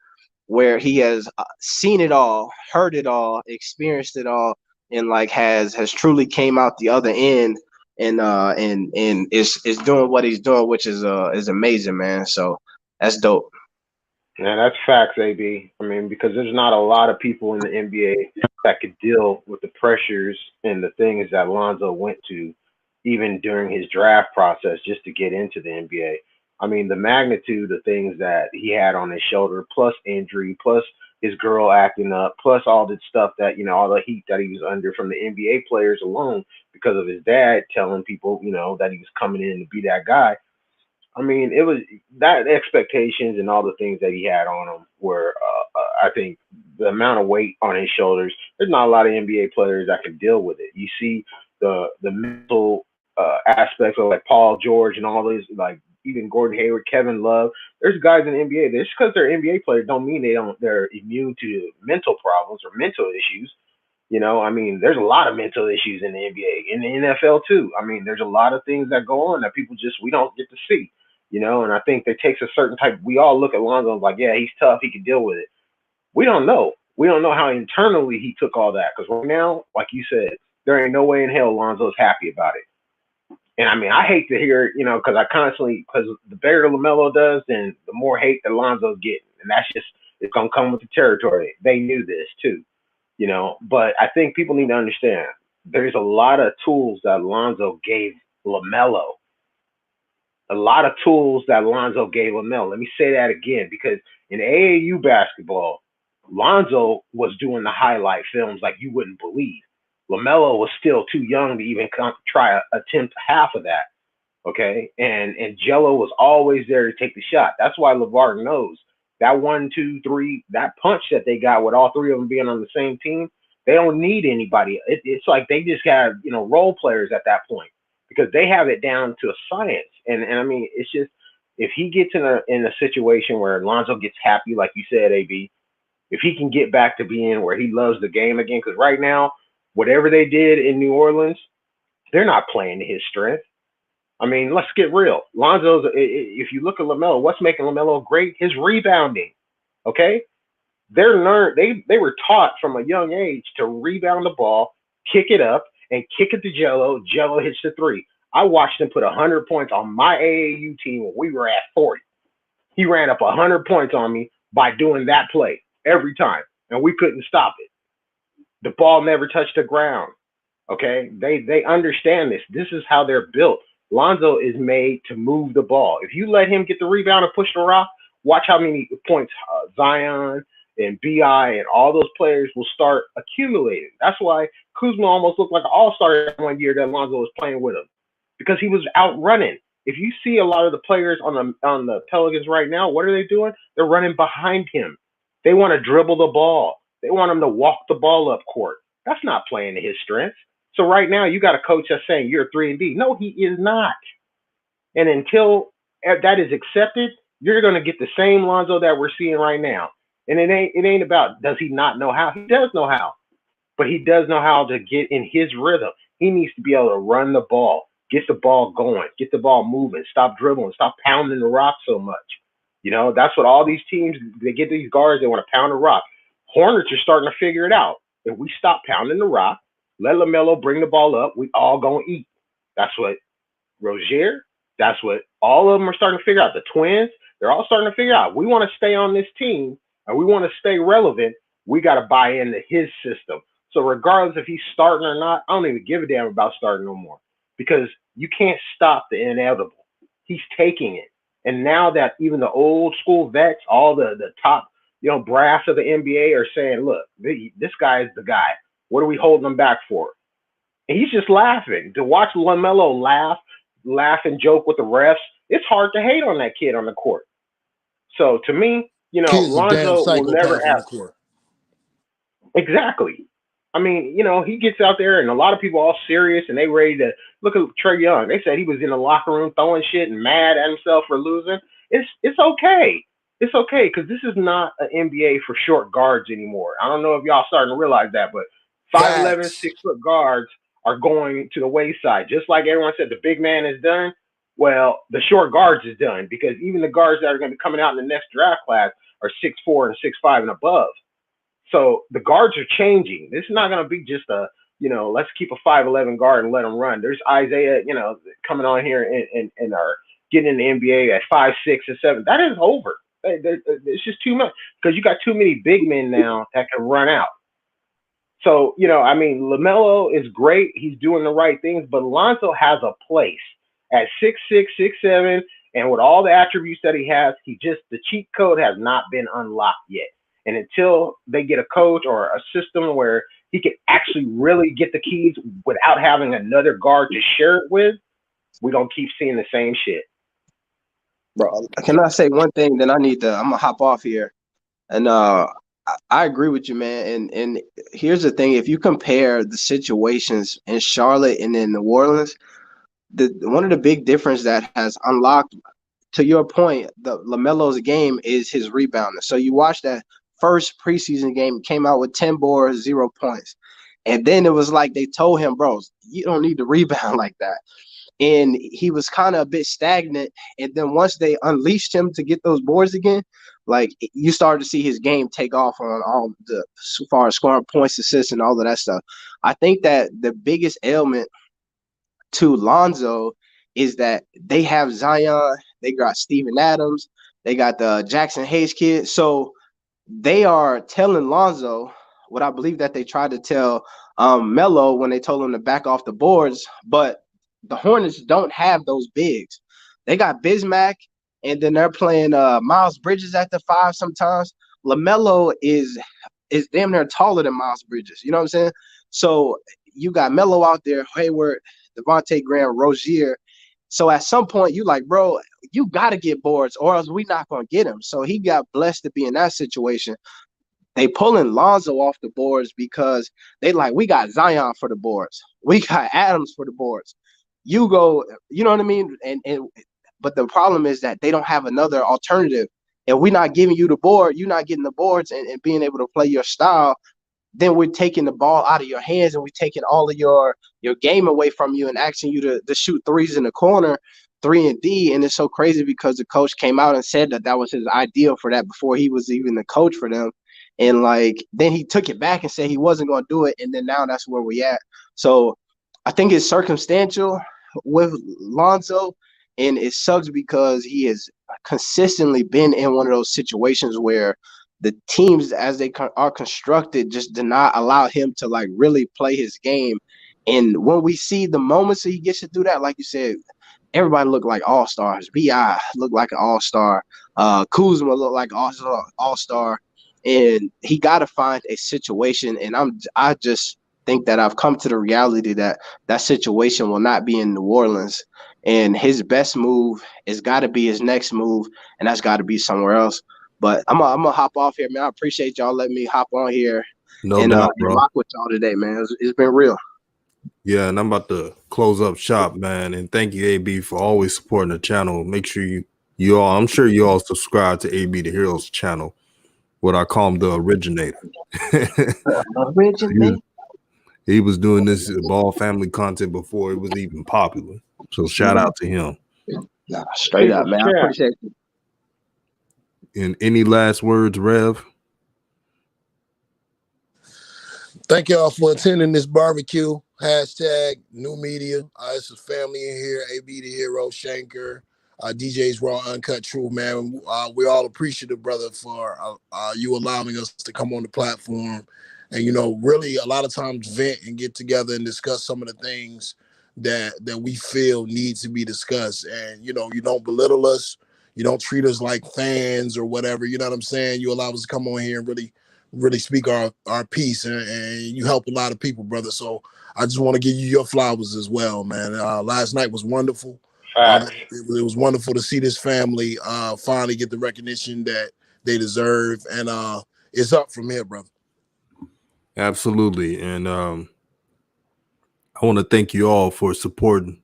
Speaker 4: where he has seen it all, heard it all, experienced it all, and like has truly came out the other end and is doing what he's doing, which is amazing, man. So that's dope.
Speaker 5: Yeah, that's facts, AB. I mean, because there's not a lot of people in the NBA that could deal with the pressures and the things that Lonzo went to even during his draft process just to get into the NBA. I mean, the magnitude of things that he had on his shoulder, plus injury, plus his girl acting up, plus all the stuff that, all the heat that he was under from the NBA players alone because of his dad telling people, that he was coming in to be that guy. I mean, it was that expectations and all the things that he had on him were, I think, the amount of weight on his shoulders. There's not a lot of NBA players that can deal with it. You see the mental aspects of like Paul George and all these, like even Gordon Hayward, Kevin Love. There's guys in the NBA. Just because they're NBA players don't mean they're immune to mental problems or mental issues. I mean, there's a lot of mental issues in the NBA, in the NFL too. I mean, there's a lot of things that go on that we don't get to see. And I think it takes a certain type. We all look at Lonzo like, yeah, he's tough, he can deal with it. We don't know. We don't know how internally he took all that. Because right now, like you said, there ain't no way in hell Lonzo's happy about it. And I mean, I hate to hear it, because because the better Lamelo does, then the more hate that Lonzo's getting. And it's going to come with the territory. They knew this too, But I think people need to understand there's a lot of tools that Lonzo gave Lamelo. A lot of tools that Lonzo gave Lamelo. Let me say that again, because in AAU basketball, Lonzo was doing the highlight films like you wouldn't believe. Lamelo was still too young to even attempt half of that. Okay, and Gelo was always there to take the shot. That's why LaVar knows that 1, 2, 3, that punch that they got with all three of them being on the same team. They don't need anybody. It's like they just got role players at that point because they have it down to a science. And I mean, it's just if he gets in a situation where Lonzo gets happy, like you said, AB, if he can get back to being where he loves the game again, because right now, whatever they did in New Orleans, they're not playing to his strength. I mean, let's get real. Lonzo's, if you look at LaMelo, what's making LaMelo great? His rebounding. Okay? They were taught from a young age to rebound the ball, kick it up, and kick it to Gelo. Gelo hits the three. I watched him put 100 points on my AAU team when we were at 40. He ran up 100 points on me by doing that play every time, and we couldn't stop it. The ball never touched the ground. Okay? They understand this. This is how they're built. Lonzo is made to move the ball. If you let him get the rebound and push the rock, watch how many points Zion and BI and all those players will start accumulating. That's why Kuzma almost looked like an all-star one year that Lonzo was playing with him because he was out running. If you see a lot of the players on the Pelicans right now, what are they doing? They're running behind him. They want to dribble the ball. They want him to walk the ball up court. That's not playing to his strengths. So right now you got a coach that's saying you're 3-and-D. No, he is not. And until that is accepted, you're going to get the same Lonzo that we're seeing right now. And it ain't about does he not know how. He does know how. But he does know how to get in his rhythm. He needs to be able to run the ball, get the ball going, get the ball moving, stop dribbling, stop pounding the rock so much. That's what all these teams, they get these guards, they want to pound the rock. Hornets are starting to figure it out. If we stop pounding the rock, let LaMelo bring the ball up, we all going to eat. That's what Rozier, that's what all of them are starting to figure out. The Twins, they're all starting to figure out. We want to stay on this team and we want to stay relevant. We got to buy into his system. So regardless if he's starting or not, I don't even give a damn about starting no more because you can't stop the inevitable. He's taking it. And now that even the old school vets, all the top, brass of the NBA are saying, look, this guy is the guy. What are we holding him back for? And he's just laughing. To watch LaMelo laugh and joke with the refs, it's hard to hate on that kid on the court. So to me, Lonzo will never have. Exactly. I mean, he gets out there and a lot of people all serious and they ready to look at Trae Young. They said he was in the locker room throwing shit and mad at himself for losing. It's okay. It's okay because this is not an NBA for short guards anymore. I don't know if y'all starting to realize that, but 5'11", 6-foot guards are going to the wayside. Just like everyone said, the big man is done. Well, the short guards is done because even the guards that are going to be coming out in the next draft class are 6'4" and 6'5" and above. So the guards are changing. This is not going to be just let's keep a 5'11" guard and let him run. There's Isaiah, coming on here and are getting in the NBA at 5'6" and 7. That is over. It's just too much because you got too many big men now that can run out. So, I mean, LaMelo is great. He's doing the right things, but Lonzo has a place at 6'6", 6'7", and with all the attributes that he has, the cheat code has not been unlocked yet. And until they get a coach or a system where he can actually really get the keys without having another guard to share it with, we're going to keep seeing the same shit.
Speaker 4: Bro, can I say one thing? Then I'm gonna hop off here. And I agree with you, man. And here's the thing: if you compare the situations in Charlotte and in New Orleans, one of the big difference that has unlocked, to your point, the LaMelo's game is his rebounding. So you watch that first preseason game, came out with 10 boards, 0 points, and then it was like they told him, bro, you don't need to rebound like that. And he was kind of a bit stagnant. And then once they unleashed him to get those boards again, like you started to see his game take off on all the as far as scoring points, assists, and all of that stuff. I think that the biggest ailment to Lonzo is that they have Zion, they got Steven Adams, they got the Jackson Hayes kid. So they are telling Lonzo what I believe that they tried to tell Melo when they told him to back off the boards, but the Hornets don't have those bigs. They got Bismack, and then they're playing Miles Bridges at the 5 sometimes. LaMelo is damn near taller than Miles Bridges. You know what I'm saying? So you got Melo out there, Hayward, Devontae Graham, Rozier. So at some point, you like, bro, you got to get boards or else we not going to get him. So he got blessed to be in that situation. They pulling Lonzo off the boards because they like, we got Zion for the boards. We got Adams for the boards. You go, you know what I mean? But the problem is that they don't have another alternative. And we're not giving you the board, you're not getting the boards and being able to play your style, then we're taking the ball out of your hands and we're taking all of your game away from you and asking you to shoot threes in the corner, 3 and D. And it's so crazy because the coach came out and said that was his ideal for that before he was even the coach for them. And like, then he took it back and said he wasn't going to do it. And then now that's where we at. So I think it's circumstantial with Lonzo, and it sucks because he has consistently been in one of those situations where the teams, as they are constructed, just do not allow him to like really play his game. And when we see the moments that he gets to do that, like you said, everybody look like all-stars. B.I. look like an all-star. Kuzma look like all-star. And he got to find a situation. And I just think that I've come to the reality that situation will not be in New Orleans. And his best move has got to be his next move, and that's got to be somewhere else. But I'm gonna hop off here, man. I appreciate y'all letting me hop on here
Speaker 1: No doubt, bro.
Speaker 4: rock with y'all today, man. It's been real.
Speaker 1: Yeah, and I'm about to close up shop, man. And thank you, AB, for always supporting the channel. Make sure you all, I'm sure you all subscribe to AB the Heroes channel, what I call him the originator. He was doing this Ball family content before it was even popular. So shout out to him.
Speaker 4: Nah, straight up, man. I appreciate it.
Speaker 1: And any last words, Rev?
Speaker 2: Thank y'all for attending this barbecue. Hashtag new media. It's a family in here. AB the Hero, Shanker, DJ's Raw Uncut Truth, man. We're all appreciative, brother, for you allowing us to come on the platform and, really a lot of times vent and get together and discuss some of the things that we feel needs to be discussed. And, you don't belittle us. You don't treat us like fans or whatever. You know what I'm saying? You allow us to come on here and really speak our piece, and you help a lot of people, brother. So I just want to give you your flowers as well, man. Last night was wonderful. It was wonderful to see this family finally get the recognition that they deserve, and it's up from here, brother.
Speaker 1: Absolutely. And I want to thank you all for supporting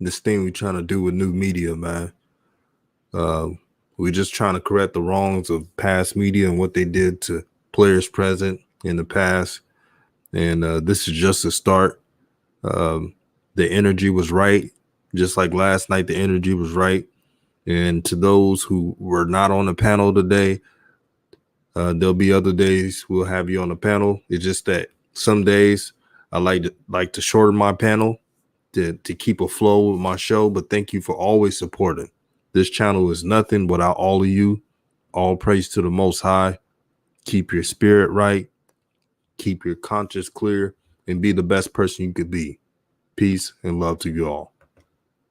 Speaker 1: this thing we're trying to do with new media, man. We're just trying to correct the wrongs of past media and what they did to players present in the past. And this is just a start. The energy was right. Just like last night, the energy was right. And to those who were not on the panel today, there'll be other days we'll have you on the panel. It's just that some days I like to shorten my panel to keep a flow with my show. But thank you for always supporting. This channel is nothing without all of you. All praise to the Most High. Keep your spirit right. keep your conscience clear, and be the best person you could be. Peace and love to you all.